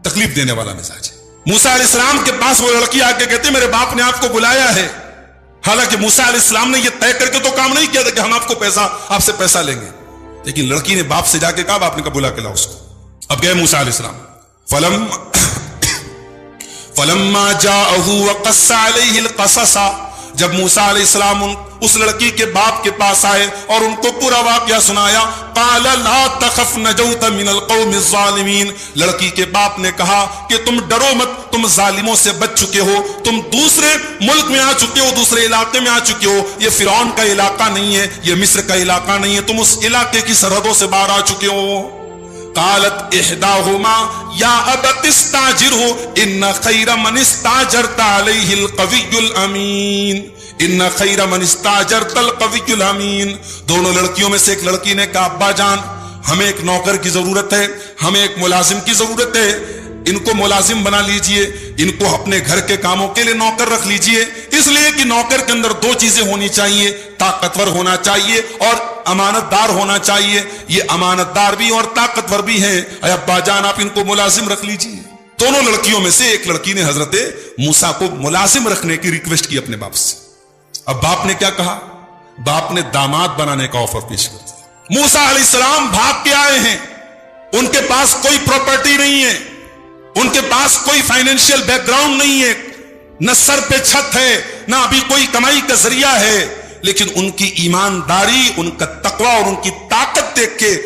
تکلیف دینے والا مزاج ہے. موسیٰ علیہ السلام کے پاس وہ لڑکی آ کے کہتے میرے باپ نے آپ کو بلایا ہے, حالانکہ موسیٰ علیہ السلام نے یہ طے کر کے تو کام نہیں کیا تھا کہ ہم آپ سے پیسہ لیں گے, لیکن لڑکی نے باپ سے جا کے کہا, باپ نے کہا بلا کے لاؤ اس کو. اب گئے موسیٰ علیہ السلام, فلما جاءه وقص عليه القصص, جب موسیٰ علیہ السلام اس لڑکی کے باپ کے پاس آئے اور ان کو پورا واقعہ سنایا، قال لا تخف نجوت من القوم الظالمین، لڑکی کے باپ نے کہا کہ تم ڈرو مت، تم ظالموں سے بچ چکے ہو، تم دوسرے ملک میں آ چکے ہو، دوسرے علاقے میں آ چکے ہو، یہ فرعون کا علاقہ نہیں ہے، یہ مصر کا علاقہ نہیں ہے، تم اس علاقے کی سرحدوں سے باہر آ چکے ہو۔ قالت احداہما یا ابت استاجرہ ان خیر من استاجرت علیہ القوی الامین، ان خیر من استاجرت القوی الامین۔ دونوں لڑکیوں میں سے ایک لڑکی نے کہا ابا جان ہمیں ایک نوکر کی ضرورت ہے، ہمیں ایک ملازم کی ضرورت ہے، ان کو ملازم بنا لیجئے، ان کو اپنے گھر کے کاموں کے لیے نوکر رکھ لیجئے، اس لیے کہ نوکر کے اندر دو چیزیں ہونی چاہیے، طاقتور ہونا چاہیے اور امانت دار ہونا چاہیے، یہ امانت دار بھی اور طاقتور بھی ہیں، اے ابا جان آپ ان کو ملازم رکھ لیجئے۔ دونوں لڑکیوں میں سے ایک لڑکی نے حضرت موسیٰ کو ملازم رکھنے کی ریکویسٹ کی اپنے باپ سے۔ اب باپ نے کیا کہا؟ باپ نے داماد بنانے کا آفر پیش کر دیا۔ موسیٰ علیہ السلام بھاگ کے آئے ہیں، ان کے پاس کوئی پراپرٹی نہیں ہے، ان کے پاس کوئی فائنینشیل بیک گراؤنڈ نہیں ہے، نہ سر پہ چھت ہے، نہ ابھی کوئی کمائی کا ذریعہ ہے، لیکن ان کی ایمانداری، ان کا تقوی اور ان کی طاقت دیکھ کے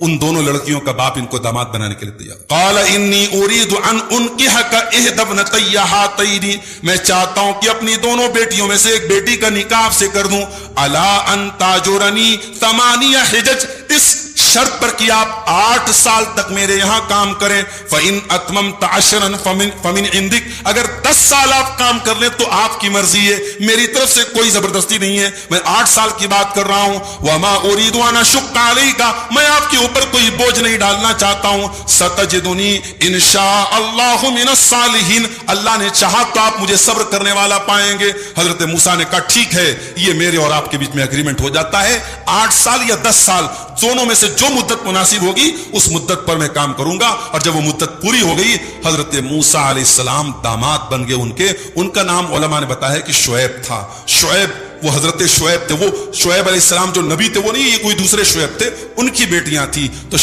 ان دونوں لڑکیوں کا باپ ان کو داماد بنانے کے لیے تیار۔ قال انی اريد ان انکحک احدی ابنتی ہاتین، میں چاہتا ہوں کہ اپنی دونوں بیٹیوں میں سے ایک بیٹی کا نکاح آپ سے کر دوں، الا ان تاجرنی 8 حجج، اس شرط پر کہ آپ 8 سال تک میرے یہاں کام کریں، فَإِنْ أَتْمَمْتَ عَشْرًا فَمِنْ عِنْدِكَ، اگر 10 سال آپ کام کر لیں تو آپ کی مرضی ہے، میری طرف سے کوئی زبردستی نہیں ہے، میں 8 سال کی بات کر رہا ہوں۔ وَمَا أُرِيدُ أَنْ أَشُقَّ عَلَيْكَ، میں آپ کے اوپر کوئی بوجھ نہیں ڈالنا چاہتا ہوں، سَتَجِدُنِي إِنْ شَاءَ اللَّهُ مِنَ الصَّالِحِينَ، اللہ نے چاہا تو آپ مجھے صبر کرنے والا پائیں گے۔ حضرت موسیٰ نے کہا ٹھیک ہے، یہ میرے اور آپ کے بیچ میں اگریمنٹ ہو جاتا ہے، 8 سال یا 10 سال دونوں میں سے جو مدت مناسب ہوگی اس مدت پر میں کام کروں گا۔ اور جب وہ مدت پوری ہو گئی، حضرت موسیٰ علیہ السلام داماد بن گئے ان کا نام علماء نے بتایا کہ شعیب تھا۔ شعیب، وہ حضرت شعیب تھے، وہ شعیب علیہ السلام جو نبی تھے وہ نہیں، یہ کوئی دوسرے شعیب تھے، ان کی بیٹیاں تھیں، تو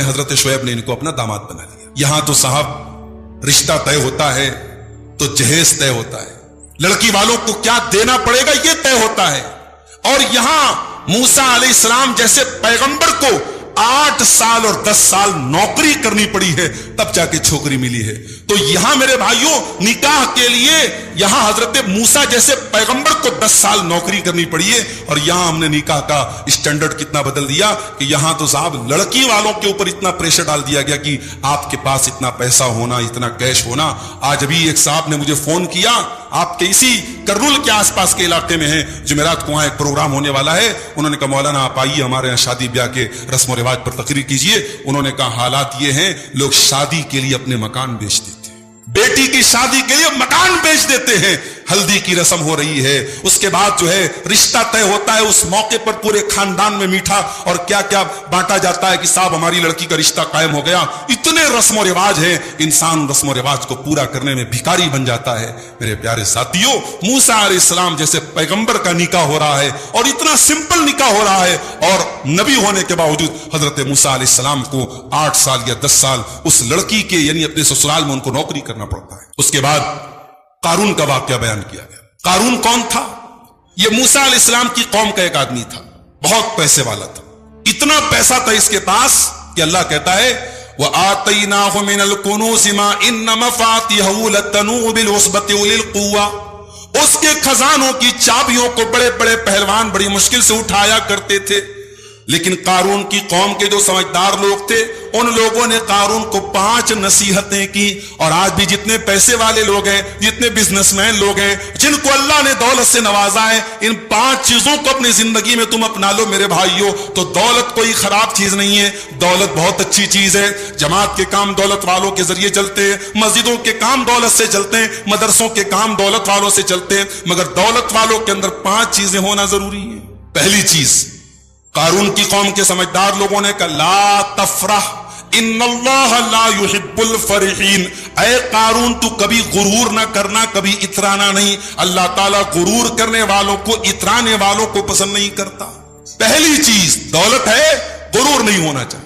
حضرت شعیب نے ان کو اپنا داماد بنا لیا۔ یہاں تو صاحب رشتہ طے ہوتا ہے تو جہیز طے ہوتا ہے، لڑکی والوں کو کیا دینا پڑے گا یہ طے ہوتا ہے، اور یہاں موسیٰ علیہ السلام جیسے پیغمبر کو 8 سال اور 10 سال نوکری کرنی پڑی ہے تب جا کے چھوکری ملی ہے۔ تو یہاں میرے بھائیوں نکاح کے لیے یہاں حضرت موسیٰ جیسے پیغمبر کو 10 سال نوکری کرنی پڑی ہے، اور یہاں ہم نے نکاح کا اسٹینڈرڈ کتنا بدل دیا کہ یہاں تو صاحب لڑکی والوں کے اوپر اتنا پریشر ڈال دیا گیا کہ آپ کے پاس اتنا پیسہ ہونا، اتنا کیش ہونا۔ آج ابھی ایک صاحب نے مجھے فون کیا، آپ کے اسی کرنول کے آس پاس کے علاقے میں ہیں، جمعرات کو وہاں ایک پروگرام ہونے والا ہے، انہوں نے کہا مولانا آپ آئیے ہمارے یہاں شادی بیاہ کے رسم و رواج پر تقریر کیجئے۔ انہوں نے کہا حالات یہ ہیں، لوگ شادی کے لیے اپنے مکان بیچ دیتے ہیں، بیٹی کی شادی کے لیے مکان بیچ دیتے ہیں، ہلدی کی رسم ہو رہی ہے، اس کے بعد جو ہے رشتہ طے ہوتا ہے، اس موقع پر پورے خاندان میں میٹھا اور کیا کیا بانٹا جاتا ہے کہ صاحب ہماری لڑکی کا رشتہ قائم ہو گیا۔ اتنے رسم و رواج ہیں، انسان رسم و رواج کو پورا کرنے میں بھکاری بن جاتا ہے۔ میرے پیارے ساتھیوں، موسیٰ علیہ السلام جیسے پیغمبر کا نکاح ہو رہا ہے اور اتنا سمپل نکاح ہو رہا ہے، اور نبی ہونے کے باوجود حضرت موسیٰ علیہ السلام کو 8 سال یا 10 سال اس لڑکی کے یعنی اپنے سسرال میں ان کو نوکری کرنا پڑتا ہے۔ اس کے بعد قارون کا واقعہ بیان کیا گیا۔ قارون کون تھا؟ یہ موسیٰ علیہ السلام کی قوم کا ایک آدمی تھا، بہت پیسے والا تھا، اتنا پیسہ تھا اس کے پاس کہ اللہ کہتا ہے وَآتَيْنَاهُ مِنَ الْكُنُوزِ مَا إِنَّ مَفَاتِحَهُ لَتَنُوءُ بِالْعُصْبَةِ أُولِي الْقُوَّةِ، اس کے خزانوں کی چابیوں کو بڑے بڑے پہلوان بڑی مشکل سے اٹھایا کرتے تھے۔ لیکن قارون کی قوم کے جو سمجھدار لوگ تھے ان لوگوں نے قارون کو 5 نصیحتیں کی، اور آج بھی جتنے پیسے والے لوگ ہیں، جتنے بزنس مین لوگ ہیں، جن کو اللہ نے دولت سے نوازا ہے، ان 5 چیزوں کو اپنی زندگی میں تم اپنا لو میرے بھائیوں، تو دولت کوئی خراب چیز نہیں ہے، دولت بہت اچھی چیز ہے۔ جماعت کے کام دولت والوں کے ذریعے چلتے ہیں، مسجدوں کے کام دولت سے چلتے ہیں، مدرسوں کے کام دولت والوں سے چلتے ہیں، مگر دولت والوں کے اندر 5 چیزیں ہونا ضروری ہیں۔ پہلی چیز، قارون کی قوم کے سمجھدار لوگوں نے کہا لا تفرح ان اللہ لا يحب الفرحین، اے قارون تو کبھی غرور نہ کرنا، کبھی اترانا نہیں، اللہ تعالیٰ غرور کرنے والوں کو، اترانے والوں کو پسند نہیں کرتا۔ پہلی چیز دولت ہے، غرور نہیں ہونا چاہیے۔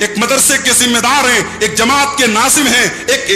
ایک مدرسے کے ذمہ دار ہیں، ایک جماعت کے ناظم ہیں، ایک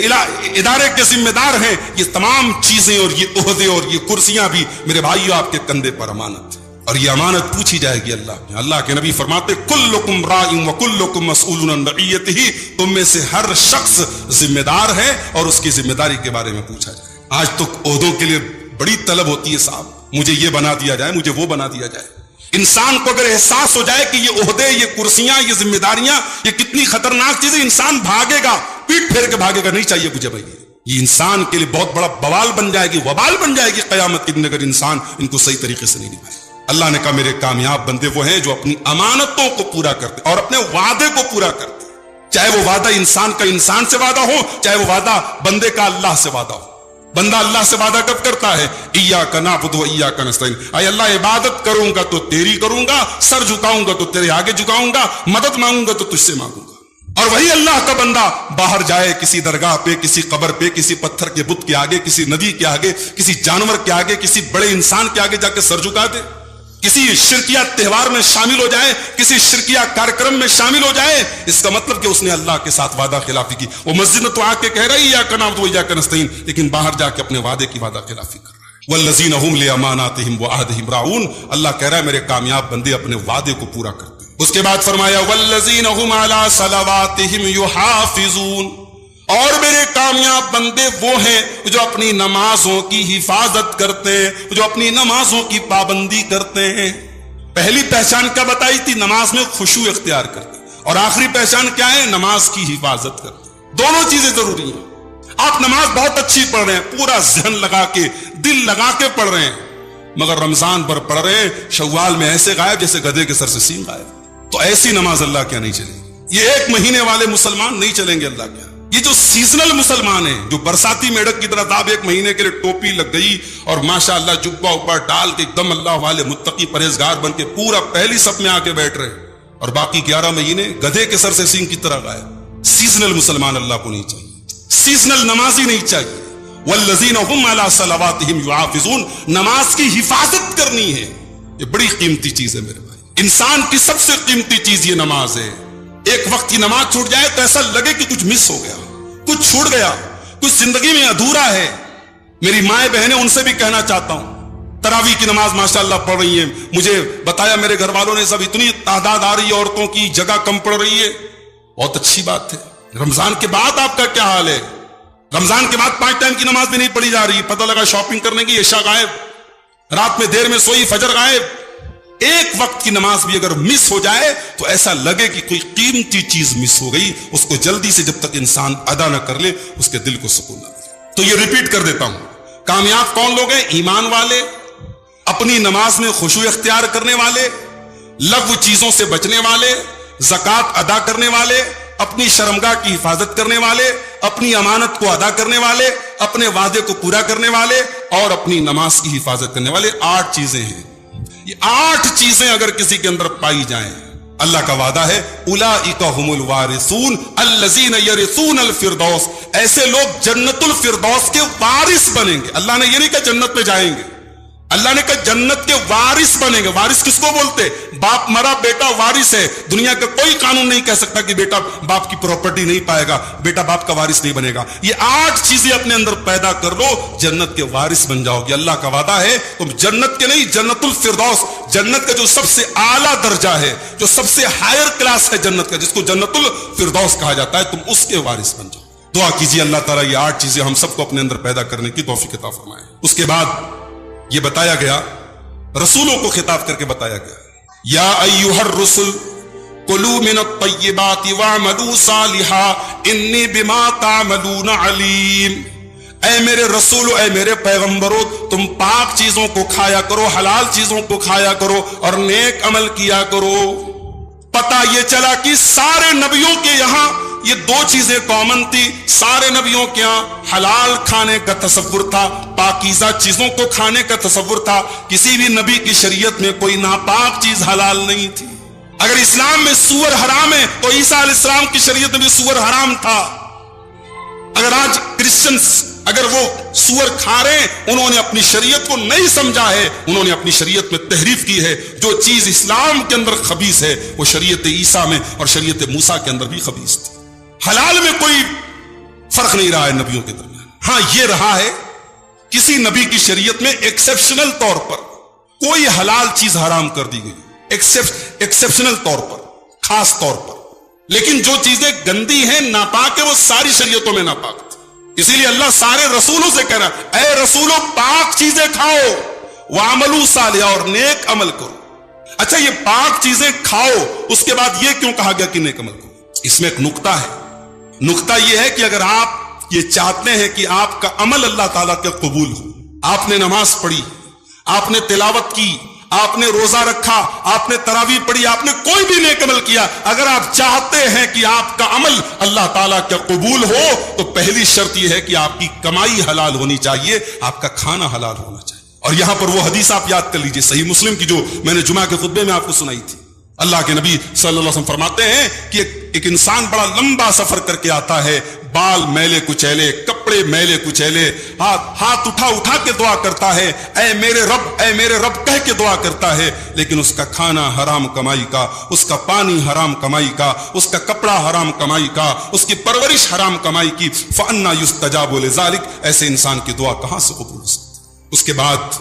ادارے کے ذمہ دار ہیں. یہ تمام چیزیں اور یہ عہدے اور یہ کرسیاں بھی میرے بھائیو آپ کے کندھے پر امانت ہے، اور یہ امانت پوچھی جائے گی اللہ کے نبی فرماتے کلکم راع وکلکم مسئول عن رعیتہ، تم میں سے ہر شخص ذمہ دار ہے اور اس کی ذمہ داری کے بارے میں پوچھا جائے. آج تو عہدوں کے لیے بڑی طلب ہوتی ہے، صاحب مجھے یہ بنا دیا جائے، مجھے وہ بنا دیا جائے. انسان کو اگر احساس ہو جائے کہ یہ عہدے، یہ کرسیاں، یہ ذمہ داریاں، یہ کتنی خطرناک چیزیں، انسان بھاگے گا، پیٹ پھیر کے بھاگے گا. نہیں چاہیے مجھے بھائی، یہ انسان کے لیے بہت بڑا بوال بن جائے گی، وبال بن جائے گی قیامت کے دن اگر انسان ان کو صحیح طریقے سے نہیں نبھائے. اللہ نے کہا میرے کامیاب بندے وہ ہیں جو اپنی امانتوں کو پورا کرتے اور اپنے وعدے کو پورا کرتے، چاہے وہ وعدہ انسان کا انسان سے وعدہ ہو، چاہے وہ وعدہ بندے کا اللہ سے وعدہ ہو. بندہ اللہ سے وعدہ کب کرتا ہے؟ ایاک نعبد و ایاک نستعین، اے اللہ عبادت کروں گا تو تیری کروں گا، سر جھکاؤں گا تو تیرے آگے جھکاؤں گا، مدد مانگوں گا تو تجھ سے مانگوں گا. اور وہی اللہ کا بندہ باہر جائے کسی درگاہ پہ، کسی قبر پہ، کسی پتھر کے بت کے آگے، کسی ندی کے آگے، کسی جانور کے آگے، کسی بڑے انسان کے آگے جا کے سر جھکا دے، کسی شرکیہ تہوار میں شامل ہو جائے، کسی شرکیہ کارکرم میں شامل ہو جائے، اس کا مطلب کہ اس نے اللہ کے ساتھ وعدہ خلافی کی. وہ مسجد میں تو آ کے کہہ رہی ہے ایاک نعبد و ایاک نستعین، لیکن باہر جا کے اپنے وعدے کی وعدہ خلافی کر رہا ہے. والذین هم لاماناتهم وعهدهم راعون، اللہ کہہ رہا ہے میرے کامیاب بندے اپنے وعدے کو پورا کرتے ہیں. اس کے بعد فرمایا والذین هم علی صلواتهم یحافظون، اور میرے کامیاب بندے وہ ہیں جو اپنی نمازوں کی حفاظت کرتے ہیں، جو اپنی نمازوں کی پابندی کرتے ہیں. پہلی پہچان کیا بتائی تھی؟ نماز میں خشوع اختیار کرتے، اور آخری پہچان کیا ہے؟ نماز کی حفاظت کرتے. دونوں چیزیں ضروری ہیں. آپ نماز بہت اچھی پڑھ رہے ہیں، پورا ذہن لگا کے، دل لگا کے پڑھ رہے ہیں، مگر رمضان پر پڑھ رہے ہیں، شوال میں ایسے غائب جیسے گدھے کے سر سے سینگ غائب. تو ایسی نماز اللہ کیا نہیں چلے گی. یہ ایک مہینے والے مسلمان نہیں چلیں گے اللہ کیا. یہ جو سیزنل مسلمان ہیں، جو برساتی میڈک کی طرح صاحب ایک مہینے کے لیے ٹوپی لگ گئی اور ماشاءاللہ جبہ اوپر ڈال کے ایک دم اللہ والے متقی پرہیزگار بن کے پورا پہلی صف میں آ کے بیٹھ رہے، اور باقی 11 مہینے گدھے کے سر سے سینگ کی طرح غائب. سیزنل مسلمان اللہ کو نہیں چاہیے، سیزنل نمازی نہیں چاہیے. والذین هم علی صلواتهم یحافظون، نماز کی حفاظت کرنی ہے. یہ بڑی قیمتی چیز ہے میرے بھائی. انسان کی سب سے قیمتی چیز یہ نماز ہے. ایک وقت کی نماز چھوٹ جائے تو ایسا لگے کہ کچھ مس ہو گیا، کچھ چھوٹ گیا، کچھ زندگی میں ادھورا ہے. میری مائیں بہنیں، ان سے بھی کہنا چاہتا ہوں، تراویح کی نماز ماشاءاللہ پڑھ رہی ہیں. مجھے بتایا میرے گھر والوں نے سب اتنی تعداد آ رہی ہے عورتوں کی، جگہ کم پڑ رہی ہے. بہت اچھی بات ہے. رمضان کے بعد آپ کا کیا حال ہے؟ رمضان کے بعد 5 ٹائم کی نماز بھی نہیں پڑھی جا رہی. پتہ لگا شاپنگ کرنے کی، عشاء غائب، رات میں دیر میں سوئی، فجر غائب. ایک وقت کی نماز بھی اگر مس ہو جائے تو ایسا لگے کہ کوئی قیمتی چیز مس ہو گئی. اس کو جلدی سے جب تک انسان ادا نہ کر لے اس کے دل کو سکون نہ ملے. تو یہ ریپیٹ کر دیتا ہوں، کامیاب کون لوگ ہیں؟ ایمان والے، اپنی نماز میں خشوع اختیار کرنے والے، لغو چیزوں سے بچنے والے، زکوٰۃ ادا کرنے والے، اپنی شرمگاہ کی حفاظت کرنے والے، اپنی امانت کو ادا کرنے والے، اپنے وعدے کو پورا کرنے والے، اور اپنی نماز کی حفاظت کرنے والے. 8 چیزیں ہیں. یہ 8 چیزیں اگر کسی کے اندر پائی جائیں، اللہ کا وعدہ ہے اولئک هم الوارثون الذین یرثون الفردوس، ایسے لوگ جنت الفردوس کے وارث بنیں گے. اللہ نے یہ نہیں کہا جنت میں جائیں گے، اللہ نے کہا جنت کے وارث بنیں گے. وارث کس کو بولتے؟ باپ مرا بیٹا وارث ہے. دنیا کا کوئی قانون نہیں کہہ سکتا کہ بیٹا باپ کی پراپرٹی نہیں پائے گا، بیٹا باپ کا وارث نہیں بنے گا. یہ 8 چیزیں اپنے اندر پیدا کر لو، جنت کے وارث بن جاؤ گے. اللہ کا وعدہ ہے تم جنت کے نہیں، جنت الفردوس، جنت کا جو سب سے اعلیٰ درجہ ہے، جو سب سے ہائر کلاس ہے جنت کا، جس کو جنت الفردوس کہا جاتا ہے، تم اس کے وارث بن جاؤ. دعا کیجیے اللہ تعالیٰ یہ 8 چیزیں ہم سب کو اپنے اندر پیدا کرنے کی توفیق عطا فرمائے. اس کے بعد یہ بتایا گیا، رسولوں کو خطاب کر کے بتایا گیا، یا ایھا الرسل کلوا من الطیبات واعملوا صالحا انی بما تعملون علیم. اے میرے رسولو، اے میرے پیغمبرو، تم پاک چیزوں کو کھایا کرو، حلال چیزوں کو کھایا کرو، اور نیک عمل کیا کرو. پتہ یہ چلا کہ سارے نبیوں کے یہاں یہ 2 چیزیں کامن تھی. سارے نبیوں کے یہاں حلال کھانے کا تصور تھا، پاکیزہ چیزوں کو کھانے کا تصور تھا. کسی بھی نبی کی شریعت میں کوئی ناپاک چیز حلال نہیں تھی. اگر اسلام میں سور حرام ہے تو عیسیٰ علیہ السلام کی شریعت میں بھی سور حرام تھا. اگر آج کرسچنز اگر وہ سور کھا رہے ہیں، انہوں نے اپنی شریعت کو نہیں سمجھا ہے، انہوں نے اپنی شریعت میں تحریف کی ہے. جو چیز اسلام کے اندر خبیث ہے وہ شریعت عیسیٰ میں اور شریعت موسیٰ کے اندر بھی خبیث تھی. حلال میں کوئی فرق نہیں رہا ہے نبیوں کے درمیان. ہاں یہ رہا ہے کسی نبی کی شریعت میں ایکسیپشنل طور پر کوئی حلال چیز حرام کر دی گئی، ایکسیپشنل طور پر، خاص طور پر. لیکن جو چیزیں گندی ہیں، ناپاک ہیں، وہ ساری شریعتوں میں ناپاک تھی. اسی لیے اللہ سارے رسولوں سے کہہ رہا ہے، اے رسولوں پاک چیزیں کھاؤ، وَعَمَلُوا صَالِحًا، اور نیک عمل کرو. اچھا یہ پاک چیزیں کھاؤ، اس کے بعد یہ کیوں کہا گیا کہ نیک عمل کرو؟ اس میں ایک نقطہ ہے. نقطہ یہ ہے کہ اگر آپ یہ چاہتے ہیں کہ آپ کا عمل اللہ تعالیٰ کے قبول ہو، آپ نے نماز پڑھی، آپ نے تلاوت کی، آپ نے روزہ رکھا، آپ نے تراویح پڑھی، آپ نے کوئی بھی نیک عمل کیا، اگر آپ چاہتے ہیں کہ آپ کا عمل اللہ تعالیٰ کا قبول ہو تو پہلی شرط یہ ہے کہ آپ کی کمائی حلال ہونی چاہیے، آپ کا کھانا حلال ہونا چاہیے. اور یہاں پر وہ حدیث آپ یاد کر لیجئے صحیح مسلم کی، جو میں نے جمعہ کے خطبے میں آپ کو سنائی تھی. اللہ کے نبی صلی اللہ علیہ وسلم فرماتے ہیں کہ ایک انسان بڑا لمبا سفر کر کے آتا ہے، بال میلے کچیلے، کپڑے میلے کچیلے، ہاتھ اٹھا کے دعا کرتا ہے، اے میرے رب کہہ کے دعا کرتا ہے، لیکن اس کا کھانا حرام کمائی کا، اس کا پانی حرام کمائی کا، اس کا کپڑا حرام کمائی کا، اس کی پرورش حرام کمائی کی. فَأَنَّا يُسْتَجَابُ لِذَلِكَ، ایسے انسان کی دعا کہاں سے قبول ہو سکتی؟ اس کے بعد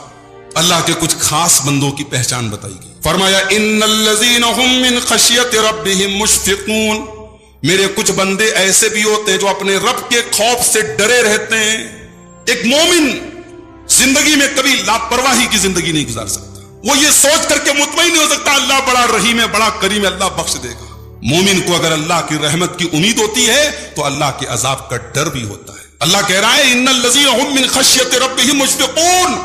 اللہ کے کچھ خاص بندوں کی پہچان بتائی گئی. فرمایا ان الذین هم من خشیت ربهم مشفقون، میرے کچھ بندے ایسے بھی ہوتے ہیں جو اپنے رب کے خوف سے ڈرے رہتے ہیں. ایک مومن زندگی میں کبھی لاپرواہی کی زندگی نہیں گزار سکتا. وہ یہ سوچ کر کے مطمئن نہیں ہو سکتا اللہ بڑا رحیم ہے، بڑا کریم ہے، اللہ بخش دے گا. مومن کو اگر اللہ کی رحمت کی امید ہوتی ہے تو اللہ کے عذاب کا ڈر بھی ہوتا ہے. اللہ کہہ رہا ہے ان الذین هم من خشیت ربهم مشفقون،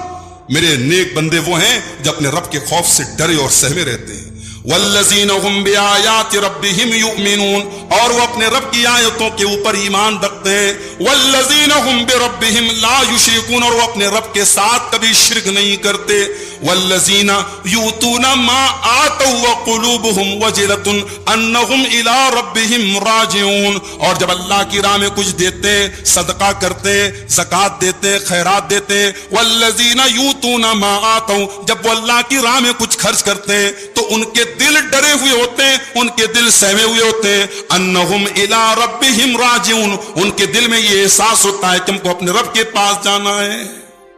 میرے نیک بندے وہ ہیں جو اپنے رب کے خوف سے ڈرے اور سہمے رہتے ہیں. والذین هم بآیات ربهم یؤمنون، اور وہ اپنے رب کی آیتوں کے اوپر ایمان رکھتے ہیں. والذین هم بربهم لا یشرکون، اور وہ اپنے رب کے ساتھ کبھی شرک نہیں کرتے. والذین یؤتون ما آتوا وقلوبهم وجلۃ انہم الی ربهم راجعون، اور جب اللہ کی راہ میں کچھ دیتے، صدقہ کرتے، زکوٰۃ دیتے، خیرات دیتے. والذین یؤتون ما آتوا، جب وہ اللہ کی راہ میں کچھ خرچ کرتے تو ان کے دل ڈرے ہوئے ہوتے ہیں، ان کے دل سہمے ہوئے ہوتے ہیں. انہم الی ربهم راجعون، ان کے دل میں یہ احساس ہوتا ہے کہ ہم کو اپنے رب کے پاس جانا ہے.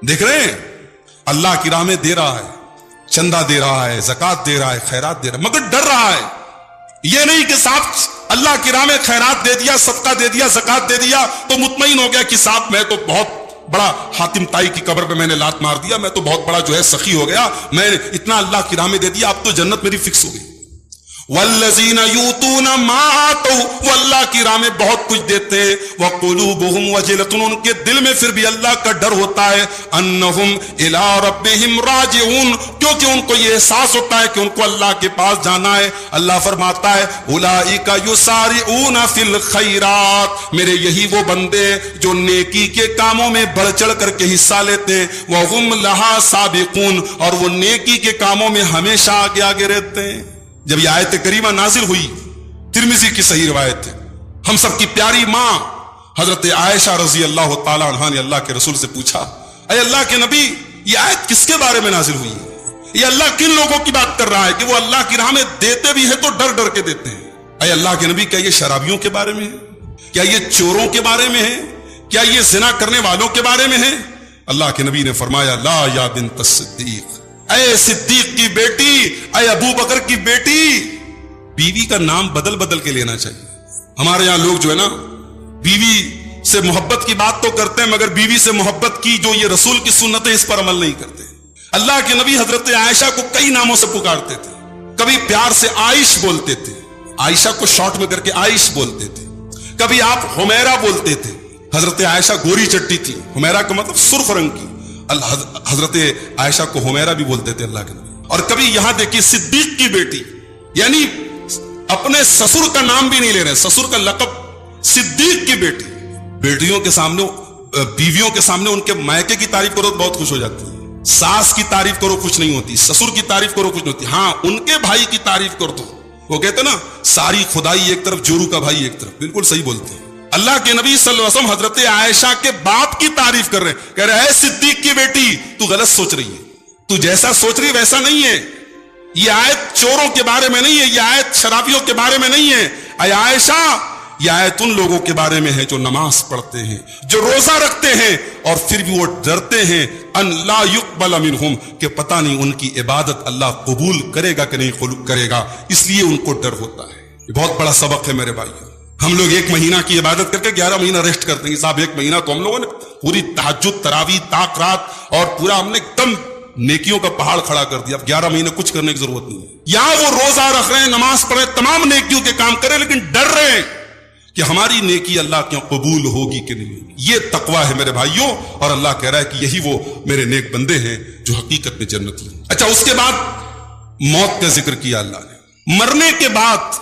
دیکھ رہے ہیں اللہ کی راہ میں دے رہا ہے، چندہ دے رہا ہے، زکوٰۃ دے رہا ہے، خیرات دے رہا ہے، مگر ڈر رہا ہے. یہ نہیں کہ صاحب اللہ کی راہ میں خیرات دے دیا، صدقہ دے دیا، زکوٰۃ دے دیا تو مطمئن ہو گیا کہ صاحب میں تو بہت بڑا حاتم طائی کی قبر پہ میں نے لات مار دیا، میں تو بہت بڑا جو ہے سخی ہو گیا، میں اتنا اللہ کی راہ میں دے دیا، اب تو جنت میری فکس ہو گئی. والذین یؤتون ما آتوا، وہ اللہ کی راہ میں بہت کچھ دیتے. وقلوبهم وجلۃ، ان کے دل میں پھر بھی اللہ کا ڈر ہوتا ہے. انہم الی ربهم راجعون، کیونکہ ان کو یہ احساس ہوتا ہے کہ ان کو اللہ کے پاس جانا ہے. اللہ فرماتا ہے اولئک یسارعون فی الخیرات، میرے یہی وہ بندے جو نیکی کے کاموں میں بڑھ چڑھ کر کے حصہ لیتے. وہم لہا سابقون، اور وہ نیکی کے کاموں میں ہمیشہ آگے آگے رہتے ہیں. جب یہ آیت کریمہ نازل ہوئی، ترمذی کی صحیح روایت ہے، ہم سب کی پیاری ماں حضرت عائشہ رضی اللہ تعالی عنہا نے اللہ کے رسول سے پوچھا، اے اللہ کے نبی یہ آیت کس کے بارے میں نازل ہوئی ہے؟ یہ اللہ کن لوگوں کی بات کر رہا ہے کہ وہ اللہ کی راہ میں دیتے بھی ہیں تو ڈر ڈر کے دیتے ہیں؟ اے اللہ کے نبی کیا یہ شرابیوں کے بارے میں ہے؟ کیا یہ چوروں کے بارے میں ہے؟ کیا یہ زنا کرنے والوں کے بارے میں ہے؟ اللہ کے نبی نے فرمایا لا یا بنت الصدیق، اے صدیق کی بیٹی، اے ابو بکر کی بیٹی. بیوی کا نام بدل بدل کے لینا چاہیے. ہمارے یہاں لوگ جو ہے نا بیوی سے محبت کی بات تو کرتے ہیں مگر بیوی سے محبت کی جو یہ رسول کی سنت ہے اس پر عمل نہیں کرتے. اللہ کے نبی حضرت عائشہ کو کئی ناموں سے پکارتے تھے. کبھی پیار سے عائش بولتے تھے، عائشہ کو شارٹ میں کر کے عائش بولتے تھے. کبھی آپ حمیرہ بولتے تھے. حضرت عائشہ گوری چٹی تھی، حمیرہ کا مطلب سرخ رنگ کی. حضرت عائشہ کو حمیرہ بھی بولتے تھے اللہ کے نبی. اور کبھی یہاں دیکھیے صدیق کی بیٹی، یعنی اپنے سسر کا نام بھی نہیں لے رہے، سسر کا لقب، صدیق کی بیٹی. بیٹیوں کے سامنے، بیویوں کے سامنے ان کے مائکے کی تعریف کرو تو بہت خوش ہو جاتی ہے. ساس کی تعریف کرو خوش نہیں ہوتی، سسر کی تعریف کرو خوش نہیں ہوتی. ہاں ان کے بھائی کی تعریف کر دو، وہ کہتے نا ساری خدائی ایک طرف جورو کا بھائی ایک طرف. بالکل صحیح بولتے ہیں. اللہ کے نبی صلی اللہ علیہ وسلم حضرت عائشہ کے باپ کی تعریف کر رہے ہیں, کہہ رہے ہیں اے صدیق کی بیٹی تو غلط سوچ رہی ہے, تو جیسا سوچ رہی ویسا نہیں ہے. یہ آیت چوروں کے بارے میں نہیں ہے, یہ آیت شرابیوں کے بارے میں نہیں ہے. اے عائشہ, یہ آیت ان لوگوں کے بارے میں ہے جو نماز پڑھتے ہیں, جو روزہ رکھتے ہیں, اور پھر بھی وہ ڈرتے ہیں ان لا یقبل منہم, کہ پتہ نہیں ان کی عبادت اللہ قبول کرے گا کہ نہیں کرے گا, اس لیے ان کو ڈر ہوتا ہے. یہ بہت بڑا سبق ہے میرے بھائیو. ہم لوگ 1 مہینہ کی عبادت کر کے 11 مہینہ ریسٹ کرتے ہیں. صاحب 1 مہینہ تو ہم لوگوں نے پوری تہجد, تراویح, طاق رات اور پورا ہم نے ایک دم نیکیوں کا پہاڑ کھڑا کر دیا. اب 11 مہینے کچھ کرنے کی ضرورت نہیں ہے. یہاں وہ روزہ رکھ رہے ہیں, نماز پڑھ رہے ہیں, تمام نیکیوں کے کام کریں, لیکن ڈر رہے ہیں کہ ہماری نیکی اللہ کے قبول ہوگی کہ نہیں ہوگی. یہ تقویٰ ہے میرے بھائیوں, اور اللہ کہہ رہا ہے کہ یہی وہ میرے نیک بندے ہیں جو حقیقت میں جنت لیں. اچھا, اس کے بعد موت کا ذکر کیا اللہ نے. مرنے کے بعد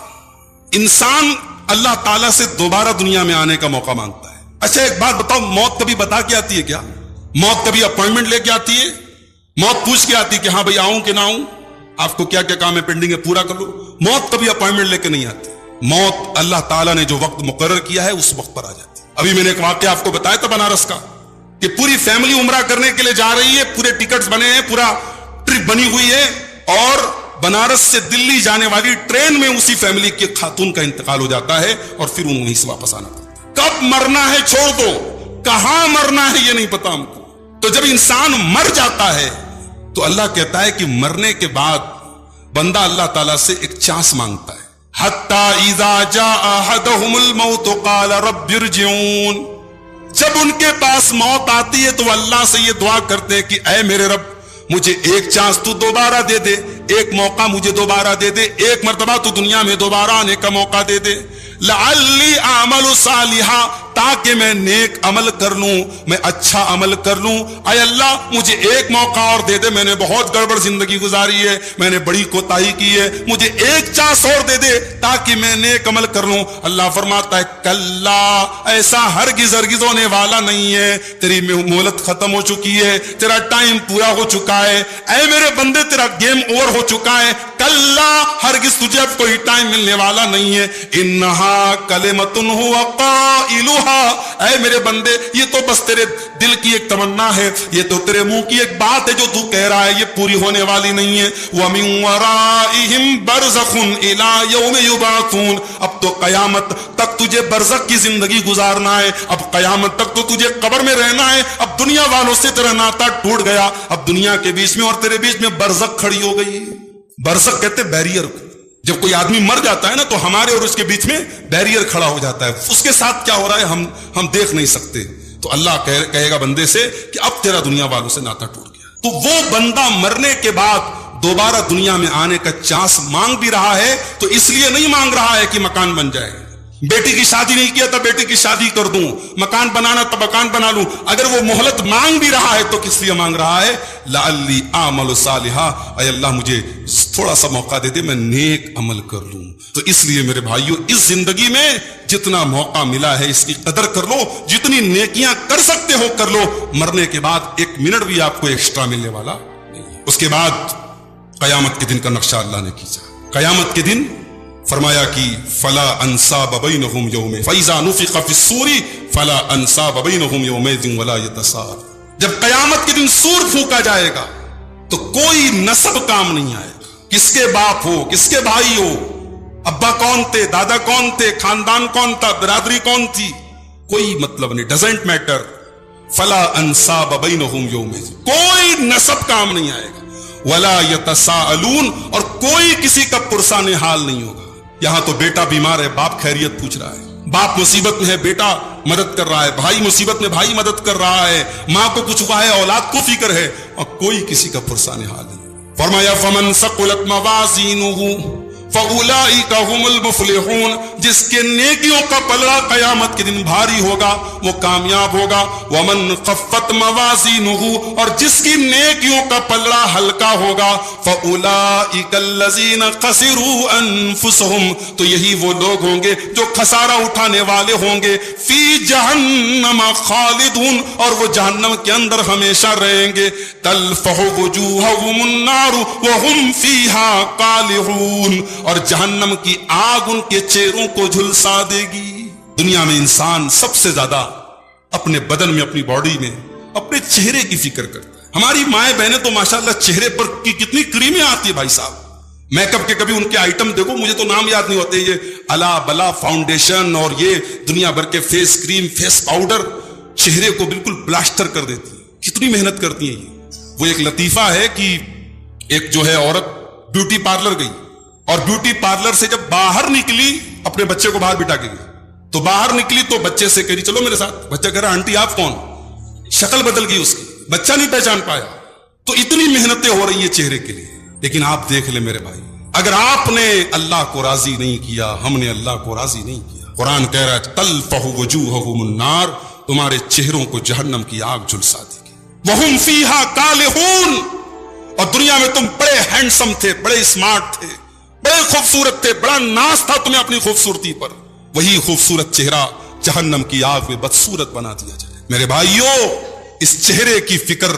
انسان اللہ تعالیٰ سے دوبارہ دنیا میں آنے کا موقع مانگتا ہے. اچھا ایک بات بتاؤ, موت کبھی بتا کے آتی ہے کیا؟ موت کبھی اپوائنٹمنٹ لے کے آتی ہے؟ موت پوچھ کے آتی ہے کہ ہاں بھائی آؤں کہ نہ آؤں, آپ کو کیا کیا کام ہے پینڈنگ ہے پورا کر لو؟ موت کبھی اپوائنٹمنٹ لے کے نہیں آتی. موت اللہ تعالیٰ نے جو وقت مقرر کیا ہے اس وقت پر آ جاتی. ابھی میں نے ایک واقعہ آپ کو بتایا تھا بنارس کا, کہ پوری فیملی عمرہ کرنے کے لیے جا رہی ہے, پورے ٹکٹس بنے ہیں, پورا ٹرپ بنی ہوئی ہے, اور بنارس سے دلی جانے والی ٹرین میں اسی فیملی کے خاتون کا انتقال ہو جاتا ہے, اور پھر انہیں سے واپس آنا پڑتا ہے. کب مرنا ہے چھوڑ دو, کہاں مرنا ہے یہ نہیں پتا ہم کو. تو جب انسان مر جاتا ہے تو اللہ کہتا ہے کہ مرنے کے بعد بندہ اللہ تعالیٰ سے ایک چانس مانگتا ہے. حتی اذا جاء احدهم الموت قال رب ارجعون. جب ان کے پاس موت آتی ہے تو اللہ سے یہ دعا کرتے ہیں کہ اے میرے رب, مجھے ایک چانس تو دوبارہ دے دے, ایک موقع مجھے دوبارہ دے دے, ایک مرتبہ تو دنیا میں دوبارہ آنے کا موقع دے دے. لعلی اعمل صالحا, تاکہ میں نیک عمل کر لوں, میں اچھا عمل کر لوں. اے اللہ مجھے ایک موقع اور دے دے, میں نے بہت گڑبڑ زندگی گزاری ہے, میں نے بڑی کوتاہی کی ہے, مجھے ایک چانس اور دے دے تاکہ میں نیک عمل کر لوں. اللہ فرماتا ہے کلا, ایسا ہرگز ہرگز ہونے والا نہیں ہے, تیری مہلت ختم ہو چکی ہے, تیرا ٹائم پورا ہو چکا ہے, اے میرے بندے تیرا گیم اوور ہو چکا ہے. کلا, ہرگز تجھے اب کوئی ٹائم ملنے والا نہیں ہے. انہا کلمۃ هو قائلها, اے میرے بندے یہ تو بس تیرے دل کی ایک تمنا ہے, یہ تو تیرے منہ کی ایک بات ہے جو تو کہہ رہا ہے, یہ پوری ہونے والی نہیں ہے. وَمِن وَرَائِهِمْ بَرْزَخٌ إِلَىٰ يَوْمِ يُبْعَثُونَ, اب تو قیامت تک تجھے برزخ کی زندگی گزارنا ہے, اب قیامت تک تو تجھے قبر میں رہنا ہے. اب دنیا والوں سے تیرا ناتا ٹوٹ گیا, اب دنیا کے بیچ میں اور تیرے بیچ میں برزخ کھڑی ہو گئی. برزخ کہتے بیریئر کو. جب کوئی آدمی مر جاتا ہے نا تو ہمارے اور اس کے بیچ میں بیریئر کھڑا ہو جاتا ہے, اس کے ساتھ کیا ہو رہا ہے ہم دیکھ نہیں سکتے. تو اللہ کہے گا بندے سے کہ اب تیرا دنیا والوں سے ناتا ٹوٹ گیا. تو وہ بندہ مرنے کے بعد دوبارہ دنیا میں آنے کا چانس مانگ بھی رہا ہے, تو اس لیے نہیں مانگ رہا ہے کہ مکان بن جائے. بیٹی کی شادی نہیں کیا تھا بیٹی کی شادی کر دوں, مکان بنانا تھا مکان بنا لوں. اگر وہ مہلت مانگ بھی رہا ہے تو کس لیے مانگ رہا ہے؟ لعلی اعمل صالحا, اے اللہ مجھے تھوڑا سا موقع دے دے, میں نیک عمل کر لوں. تو اس لیے میرے بھائیو, اس زندگی میں جتنا موقع ملا ہے اس کی قدر کر لو, جتنی نیکیاں کر سکتے ہو کر لو. مرنے کے بعد 1 منٹ بھی آپ کو ایکسٹرا ملنے والا نہیں ہے. اس کے بعد قیامت کے دن کا نقشہ اللہ نے کھینچا. قیامت کے دن فرمایا کہ فلا انصاب بینہم یوم فاذا نفخ فی الصور فلا انصاب بینہم یومئذ ولا یتساءلون. جب قیامت کے دن سور پھونکا جائے گا تو کوئی نسب کام نہیں آئے گا. کس کے باپ ہو, کس کے بھائی ہو, ابا کون تھے, دادا کون تھے, خاندان کون تھا, برادری کون تھی, کوئی مطلب نہیں, ڈزنٹ میٹر. فلا انصاب بینہم یومئذ, کوئی نسب کام نہیں آئے گا. ولا یتساءلون, اور کوئی کسی کا پرسان حال نہیں ہوگا. یہاں تو بیٹا بیمار ہے, باپ خیریت پوچھ رہا ہے, باپ مصیبت میں ہے, بیٹا مدد کر رہا ہے, بھائی مصیبت میں بھائی مدد کر رہا ہے, ماں کو کچھ ہوا ہے, اولاد کو فکر ہے, اور کوئی کسی کا پرسان حال نہیں. فرمایا فمن ثقلت موازینہ فاولئک هم المفلحون, جس کے نیکیوں کا پلڑا قیامت کے دن بھاری ہوگا وہ کامیاب ہوگا. ومن خفت موازینہ, اور جس کی نیکیوں کا پلڑا ہلکا ہوگا فاولئک الذین خسروا انفسهم, تو یہی وہ لوگ ہوں گے جو خسارہ اٹھانے والے ہوں گے. فی جہنم خالدون, اور وہ جہنم کے اندر ہمیشہ رہیں گے. تلفح وجوہهم النار وهم فیہا قالعون, اور جہنم کی آگ ان کے چہروں کو جھلسا دے گی. دنیا میں انسان سب سے زیادہ اپنے بدن میں، اپنی باڈی میں اپنے چہرے کی فکر کرتا ہے. ہماری مائیں بہنیں تو ماشاءاللہ چہرے پر کی کتنی کریمیں آتی ہے بھائی صاحب. میک اپ کے کبھی ان کے آئٹم دیکھو، مجھے تو نام یاد نہیں ہوتے، یہ الا بلا فاؤنڈیشن اور یہ دنیا بھر کے فیس کریم، فیس پاؤڈر چہرے کو بالکل پلاسٹر کر دیتی ہے. کتنی محنت کرتی ہیں یہ. وہ ایک لطیفہ ہے کہ ایک جو ہے عورت بیوٹی پارلر گئی، اور بیوٹی پارلر سے جب باہر نکلی، اپنے بچے کو باہر بٹھا کے گئی، تو باہر نکلی تو بچے سے کہہ رہی چلو میرے ساتھ. بچہ کہہ رہا آنٹی آپ کون؟ شکل بدل گئی اس کی، بچہ نہیں پہچان پایا. تو اتنی محنتیں ہو رہی ہیں چہرے کے لیے. لیکن آپ دیکھ لیں میرے بھائی، اگر آپ نے اللہ کو راضی نہیں کیا، ہم نے اللہ کو راضی نہیں کیا، قرآن کہہ رہا ہے تلفح وجوہہم النار، تمہارے چہروں کو جہنم کی آگ جھلسا دے گی. وہم فیہا کالہون، اور دنیا میں تم بڑے ہینڈسم تھے، بڑے اسمارٹ تھے، بڑے خوبصورت تھے، بڑا ناز تھا تمہیں اپنی خوبصورتی پر. وہی خوبصورت چہرہ جہنم کی آگ میں بدصورت بنا دیا جائے. میرے بھائیوں، اس چہرے کی فکر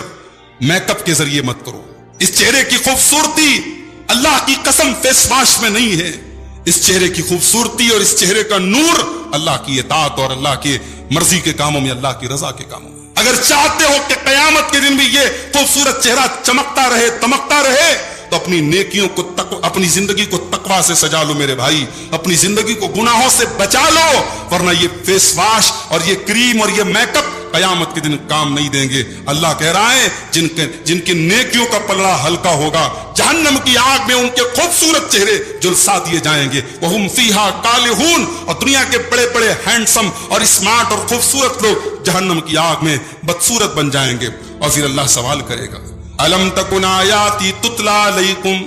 میک اپ کے ذریعے مت کرو. اس چہرے کی خوبصورتی اللہ کی قسم فیس واش میں نہیں ہے. اس چہرے کی خوبصورتی اور اس چہرے کا نور اللہ کی اطاعت اور اللہ کی مرضی کے کاموں میں، اللہ کی رضا کے کاموں میں. اگر چاہتے ہو کہ قیامت کے دن بھی یہ خوبصورت چہرہ چمکتا رہے، تمکتا رہے، تو اپنی نیکیوں کو اپنی زندگی کو تقویٰ سے سجا لو میرے بھائی. اپنی زندگی کو گناہوں سے بچا لو، ورنہ یہ فیس واش اور یہ کریم اور یہ میک اپ قیامت کے دن کام نہیں دیں گے. اللہ کہہ رہا ہے جن کی نیکیوں کا پلڑا ہلکا ہوگا، جہنم کی آگ میں ان کے خوبصورت چہرے جلسا دیے جائیں گے. وہم فیہا کالہون، اور دنیا کے بڑے بڑے ہینڈسم اور اسمارٹ اور خوبصورت لوگ جہنم کی آگ میں بدصورت بن جائیں گے. اور پھر اللہ سوال کرے گا الم تکن آیاتی تتلا علیکم،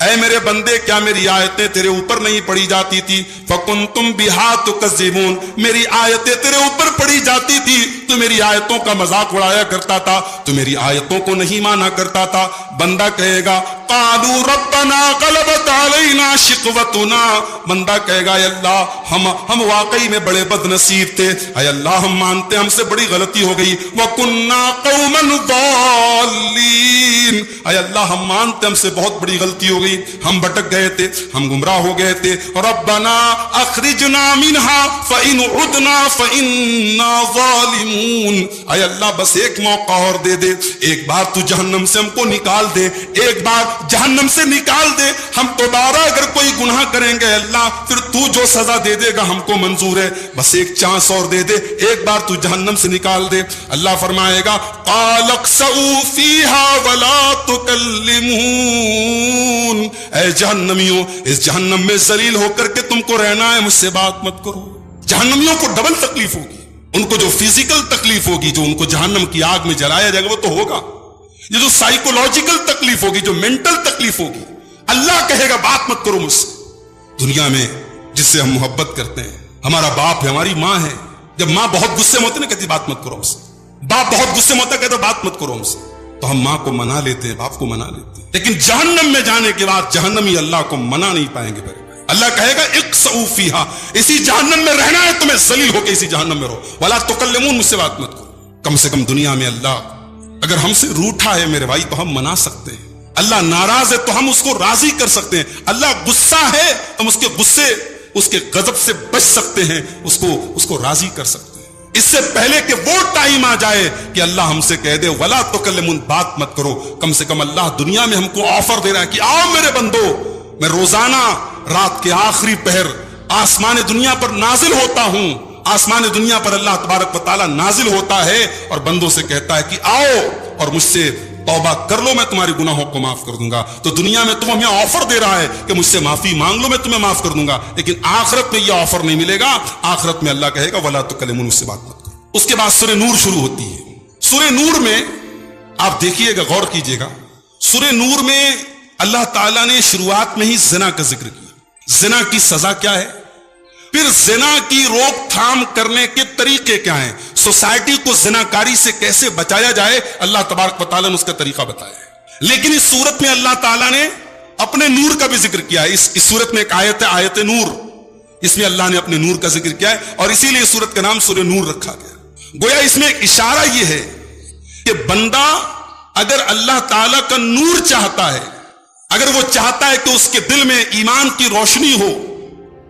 اے میرے بندے کیا میری آیتیں تیرے اوپر نہیں پڑھی جاتی تھی؟ فکنتم بہا تکذبون، میری آیتیں تیرے اوپر پڑھی جاتی تھی، تو میری آیتوں کا مذاق اڑایا کرتا تھا، تو میری آیتوں کو نہیں مانا کرتا تھا. بندہ کہے گا قالوا ربنا غلبت علینا شقوتنا، بندہ کہے گا اے اللہ ہم واقعی میں بڑے بد نصیب تھے، اے اللہ ہم مانتے ہم سے بڑی غلطی ہو گئی. وکنا قوما ضالین، اے اللہ ہم مانتے ہم سے بہت بڑی غلطی ہو گئی، ہم بھٹک گئے تھے، ہم گمراہ ہو گئے تھے. ربنا اخرجنا منها فإن عدنا فإنا ظالمون، اے اللہ بس ایک موقع اور دے دے، ایک بار تو جہنم سے ہم کو نکال دے، ایک بار جہنم سے نکال دے. ہم دوبارہ اگر کوئی گناہ کریں گے اللہ پھر تو جو سزا دے دے گا ہم کو منظور ہے، بس ایک چانس اور دے دے، ایک بار تو جہنم سے نکال دے. اللہ فرمائے گا قال اخسئوا فیہا ولا تکلمون، اے جہنمیوں اس جہنم میں ذلیل ہو کر کے تم کو رہنا ہے، مجھ سے بات مت کرو. جہنمیوں کو ڈبل تکلیف ہوگی، ان کو جو فزیکل تکلیف ہوگی، جو ان کو جہنم کی آگ میں جلایا جائے گا وہ تو ہوگا، یہ جو سائیکولوجیکل تکلیف ہوگی، جو مینٹل تکلیف ہوگی، اللہ کہے گا بات مت کرو مجھ سے. دنیا میں جس سے ہم محبت کرتے ہیں، ہمارا باپ ہے، ہماری ماں ہے، جب ماں بہت غصے میں ہوتی ہے نا کہتی بات مت کرو ہم سے، باپ بہت غصے میں ہوتا ہے کہتا بات مت کرو ہم سے، تو ہم ماں کو منا لیتے ہیں، باپ کو منا لیتے ہیں. لیکن جہنم میں جانے کے بعد جہنمی اللہ کو منا نہیں پائیں گے. اللہ کہے گا اقسؤوا فیہا، اسی جہنم میں رہنا ہے تمہیں، ذلیل ہو کے اسی جہنم میں رہو. ولا تکلمون، مجھ سے بات مت کرو. کم سے کم دنیا میں اللہ اگر ہم سے روٹھا ہے میرے بھائی تو ہم منا سکتے ہیں. اللہ ناراض ہے تو ہم اس کو راضی کر سکتے ہیں. اللہ غصہ ہے ہم اس کے غصے، اس کے غضب سے بچ سکتے ہیں، اس کو راضی کر سکتے ہیں. اس سے پہلے کہ وہ ٹائم آ جائے کہ اللہ ہم سے کہہ دے ولا تکلمون، بات مت کرو، کم سے کم اللہ دنیا میں ہم کو آفر دے رہا ہے کہ آؤ میرے بندو، میں روزانہ رات کے آخری پہر آسمان دنیا پر نازل ہوتا ہوں. آسمان دنیا پر اللہ تبارک و تعالیٰ نازل ہوتا ہے اور بندوں سے کہتا ہے کہ آؤ اور مجھ سے توبہ کر لو، میں تمہارے گناہوں کو معاف کر دوں گا. تو دنیا میں تم ہمیں آفر دے رہا ہے کہ مجھ سے معافی مانگ لو، میں تمہیں معاف کر دوں گا. لیکن آخرت میں یہ آفر نہیں ملے گا. آخرت میں اللہ کہے گا ولا تکلمون، مجھ سے بات مت کرو. اس کے بعد سورہ نور شروع ہوتی ہے. سورہ نور میں آپ دیکھیے گا، غور کیجئے گا، سورہ نور میں اللہ تعالیٰ نے شروعات میں ہی زنا کا ذکر کیا. زنا کی سزا کیا ہے، پھر زنا کی روک تھام کرنے کے طریقے کیا ہیں، سوسائٹی کو زناکاری سے کیسے بچایا جائے، اللہ تبارک و تعالیٰ نے اس کا طریقہ بتایا ہے. لیکن اس صورت میں اللہ تعالیٰ نے اپنے نور کا بھی ذکر کیا ہے. اس صورت میں ایک آیت ہے، آیت نور، اس میں اللہ نے اپنے نور کا ذکر کیا ہے اور اسی لیے اس صورت کا نام سورہ نور رکھا گیا. گویا اس میں ایک اشارہ یہ ہے کہ بندہ اگر اللہ تعالیٰ کا نور چاہتا ہے، اگر وہ چاہتا ہے کہ اس کے دل میں ایمان کی روشنی ہو،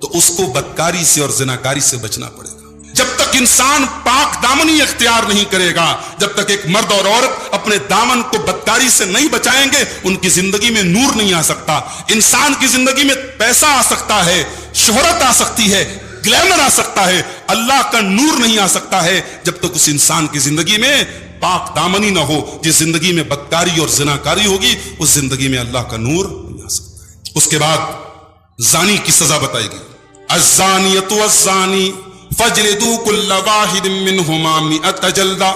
تو اس کو بدکاری سے اور زناکاری سے بچنا پڑے گا. جب تک انسان پاک دامنی اختیار نہیں کرے گا، جب تک ایک مرد اور عورت اپنے دامن کو بدکاری سے نہیں بچائیں گے، ان کی زندگی میں نور نہیں آ سکتا۔ انسان کی زندگی میں پیسہ آ سکتا ہے، شہرت آ سکتی ہے، گلیمر آ سکتا ہے، اللہ کا نور نہیں آ سکتا ہے جب تک اس انسان کی زندگی میں پاک دامنی نہ ہو۔ جس زندگی میں بدکاری اور زناکاری ہوگی، اس زندگی میں اللہ کا نور نہیں آ سکتا ہے۔ اس کے بعد زانی کی سزا بتائی گئی، الزانیۃ والزانی فجلدوا کل واحد منہما 100 جلدہ،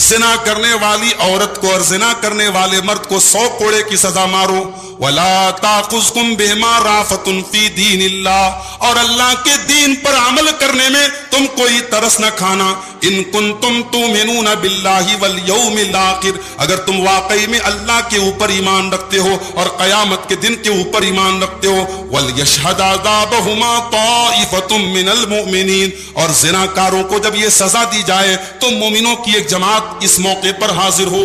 زنا کرنے والی عورت کو اور زنا کرنے والے مرد کو 100 کوڑے کی سزا مارو۔ ولا تاخذکم بہما رافۃ فی دین اللہ، اور اللہ کے دین پر عمل کرنے میں تم کوئی ترس نہ کھانا۔ ان کنتم تؤمنون باللہ والیوم الآخر، اگر تم واقعی میں اللہ کے اوپر ایمان رکھتے ہو اور قیامت کے دن کے اوپر ایمان رکھتے ہو۔ ولیشہد عذابہما طائفۃ من المؤمنین، اور زناکاروں کو جب یہ سزا دی جائے تو مومنوں کی ایک جماعت اس موقع پر حاضر ہو،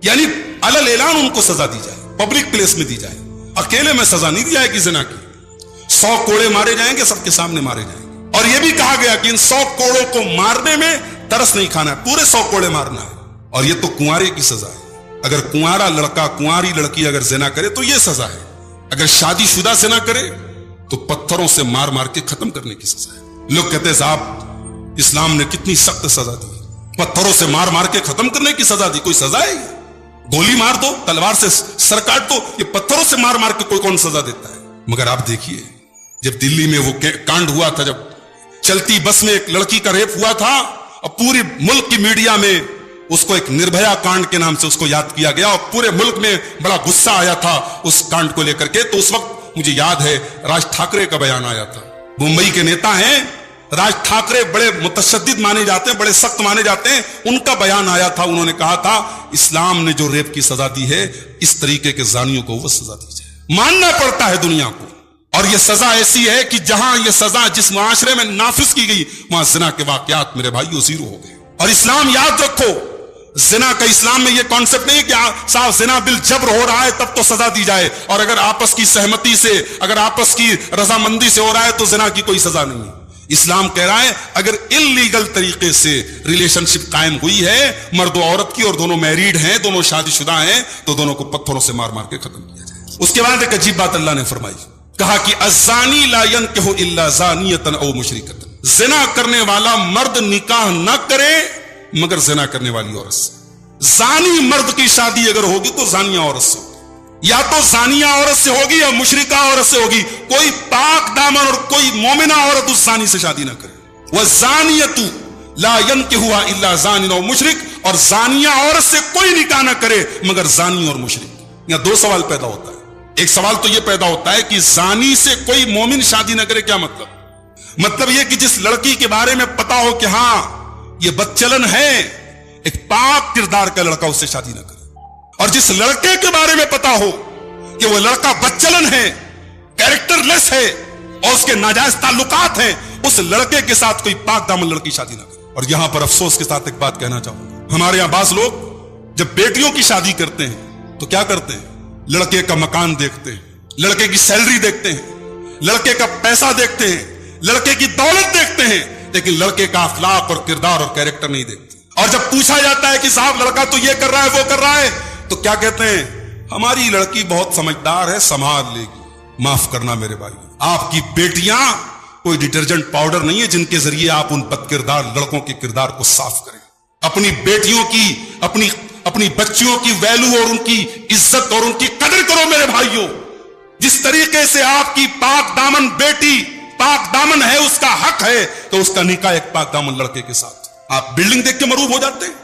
یعنی علل اعلان ان کو سزا دی جائے، پبلک پلیس میں دی جائے، اکیلے میں سزا نہیں دی جائے گی زنا کی۔ 100 کوڑے مارے جائیں گے، سب کے سامنے مارے جائیں گے۔ اور یہ بھی کہا گیا کہ ان 100 کوڑوں کو مارنے میں ترس نہیں کھانا ہے، پورے 100 کوڑے مارنا ہے۔ اور یہ تو کنوارے کی سزا ہے، اگر کنوارا لڑکا کنواری لڑکی اگر زنا کرے تو یہ سزا ہے، اگر شادی شدہ زنا کرے تو پتھروں سے مار مار کے ختم کرنے کی سزا ہے۔ لوگ کہتے ہیں صاحب اسلام نے کتنی سخت سزا دی، پتھروں سے مار مار کے ختم کرنے کی سزا دی، کوئی سزا ہے؟ گولی مار دو، تلوار سے سر کاٹ دو، یہ پتھروں سے مار مار کے کوئی کون سزا دیتا ہے؟ مگر آپ دیکھیے جب دلی میں وہ کانڈ ہوا تھا، جب چلتی بس میں ایک لڑکی کا ریپ ہوا تھا، اور پوری ملک کی میڈیا میں اس کو ایک نربھیا کانڈ کے نام سے اس کو یاد کیا گیا، اور پورے ملک میں بڑا غصہ آیا تھا اس کانڈ کو لے کر کے۔ تو اس وقت مجھے یاد ہے راج ٹھاکرے کا بیان آیا تھا، ممبئی کے نیتا ہیں راج ٹھاکرے، بڑے متشدد مانے جاتے ہیں، بڑے سخت مانے جاتے ہیں، ان کا بیان آیا تھا، انہوں نے کہا تھا اسلام نے جو ریپ کی سزا دی ہے اس طریقے کے زانیوں کو وہ سزا دی جائے۔ ماننا پڑتا ہے دنیا کو، اور یہ سزا ایسی ہے کہ جہاں یہ سزا جس معاشرے میں نافذ کی گئی وہاں زنا کے واقعات میرے بھائیو زیرو ہو گئے۔ اور اسلام یاد رکھو، زنا کا اسلام میں یہ کانسیپٹ نہیں کہ صاحب زنا بالجبر ہو رہا ہے تب تو سزا دی جائے، اور اگر آپس کی سہمتی سے، اگر آپس کی رضامندی سے ہو رہا ہے تو زنا کی کوئی سزا نہیں ہے۔ اسلام کہہ رہا ہے اگر انلیگل طریقے سے ریلیشن شپ قائم ہوئی ہے مرد و عورت کی، اور دونوں میریڈ ہیں، دونوں شادی شدہ ہیں، تو دونوں کو پتھروں سے مار مار کے ختم کیا جائے۔ اس کے بعد ایک عجیب بات اللہ نے فرمائی، کہا کہ الزانی لا ينکح الا زانیۃ او مشرکۃ، زنا کرنے والا مرد نکاح نہ کرے مگر زنا کرنے والی عورت سے۔ زانی مرد کی شادی اگر ہوگی تو زانیہ عورت سے ہوگی، یا تو زانیہ عورت سے ہوگی یا مشرکہ عورت سے ہوگی، کوئی پاک دامن اور کوئی مومنہ عورت اس زانی سے شادی نہ کرے۔ والزانیۃ لا ينکحها الا زان او مشرک، اور زانیہ عورت سے کوئی نکاح نہ کرے مگر زانی اور مشرک۔ یہاں دو سوال پیدا ہوتا ہے، ایک سوال تو یہ پیدا ہوتا ہے کہ زانی سے کوئی مومن شادی نہ کرے، کیا مطلب یہ کہ جس لڑکی کے بارے میں پتا ہو کہ ہاں یہ بدچلن ہے، ایک پاک کردار کا لڑکا اس سے شادی نہ کرے، اور جس لڑکے کے بارے میں پتا ہو کہ وہ لڑکا بدچلن ہے، کیریکٹر لیس ہے، اور اس کے ناجائز تعلقات ہیں، اس لڑکے کے ساتھ کوئی پاک دامن لڑکی شادی نہ کرے۔ اور یہاں پر افسوس کے ساتھ ایک بات کہنا چاہوں گا، ہمارے یہاں بعض لوگ جب بیٹیوں کی شادی کرتے ہیں تو کیا کرتے ہیں، لڑکے کا مکان دیکھتے ہیں، لڑکے کی سیلری دیکھتے ہیں، لڑکے کا پیسہ دیکھتے ہیں، لڑکے کی دولت دیکھتے ہیں، لیکن لڑکے کا اخلاق اور کردار اور کیریکٹر نہیں دیکھتے۔ اور جب پوچھا جاتا ہے کہ صاحب لڑکا تو یہ کر رہا ہے وہ کر رہا ہے، تو کیا کہتے ہیں، ہماری لڑکی بہت سمجھدار ہے، سنبھال لے گی۔ معاف کرنا میرے بھائی، آپ کی بیٹیاں کوئی ڈٹرجنٹ پاؤڈر نہیں ہے جن کے ذریعے آپ ان بد کردار لڑکوں کے کردار کو صاف کریں۔ اپنی بیٹیوں کی، اپنی بچیوں کی ویلو اور ان کی عزت اور ان کی قدر کرو میرے بھائیوں۔ جس طریقے سے آپ کی پاک دامن بیٹی پاک دامن ہے، اس کا حق ہے تو اس کا نکاح ایک پاک دامن لڑکے کے ساتھ۔ آپ بلڈنگ دیکھ کے مروب ہو جاتے ہیں،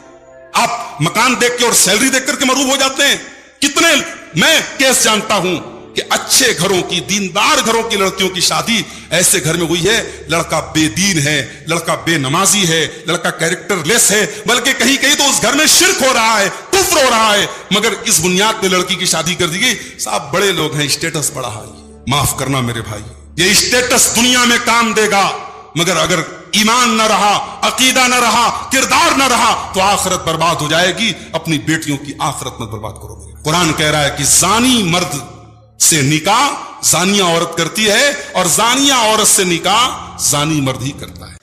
آپ مکان دیکھ کے اور سیلری دیکھ کر کے مروب ہو جاتے ہیں۔ کتنے میں کیس جانتا ہوں کہ اچھے گھروں کی، دیندار گھروں کی لڑکیوں کی شادی ایسے گھر میں ہوئی ہے، لڑکا بے دین ہے، لڑکا بے نمازی ہے، لڑکا کیریکٹر لیس ہے، بلکہ کہیں کہیں تو اس گھر میں شرک ہو رہا ہے، کفر ہو رہا ہے، مگر اس بنیاد پہ لڑکی کی شادی کر دی گئی۔ صاحب بڑے لوگ ہیں، اسٹیٹس بڑا ہے۔ معاف کرنا میرے بھائی، یہ اسٹیٹس دنیا میں کام دے گا، مگر اگر ایمان نہ رہا، عقیدہ نہ رہا، کردار نہ رہا تو آخرت برباد ہو جائے گی۔ اپنی بیٹیوں کی آخرت مت برباد کرو۔ قرآن کہہ رہا ہے کہ زانی مرد سے نکاح زانیہ عورت کرتی ہے، اور زانیہ عورت سے نکاح زانی مرد ہی کرتا ہے۔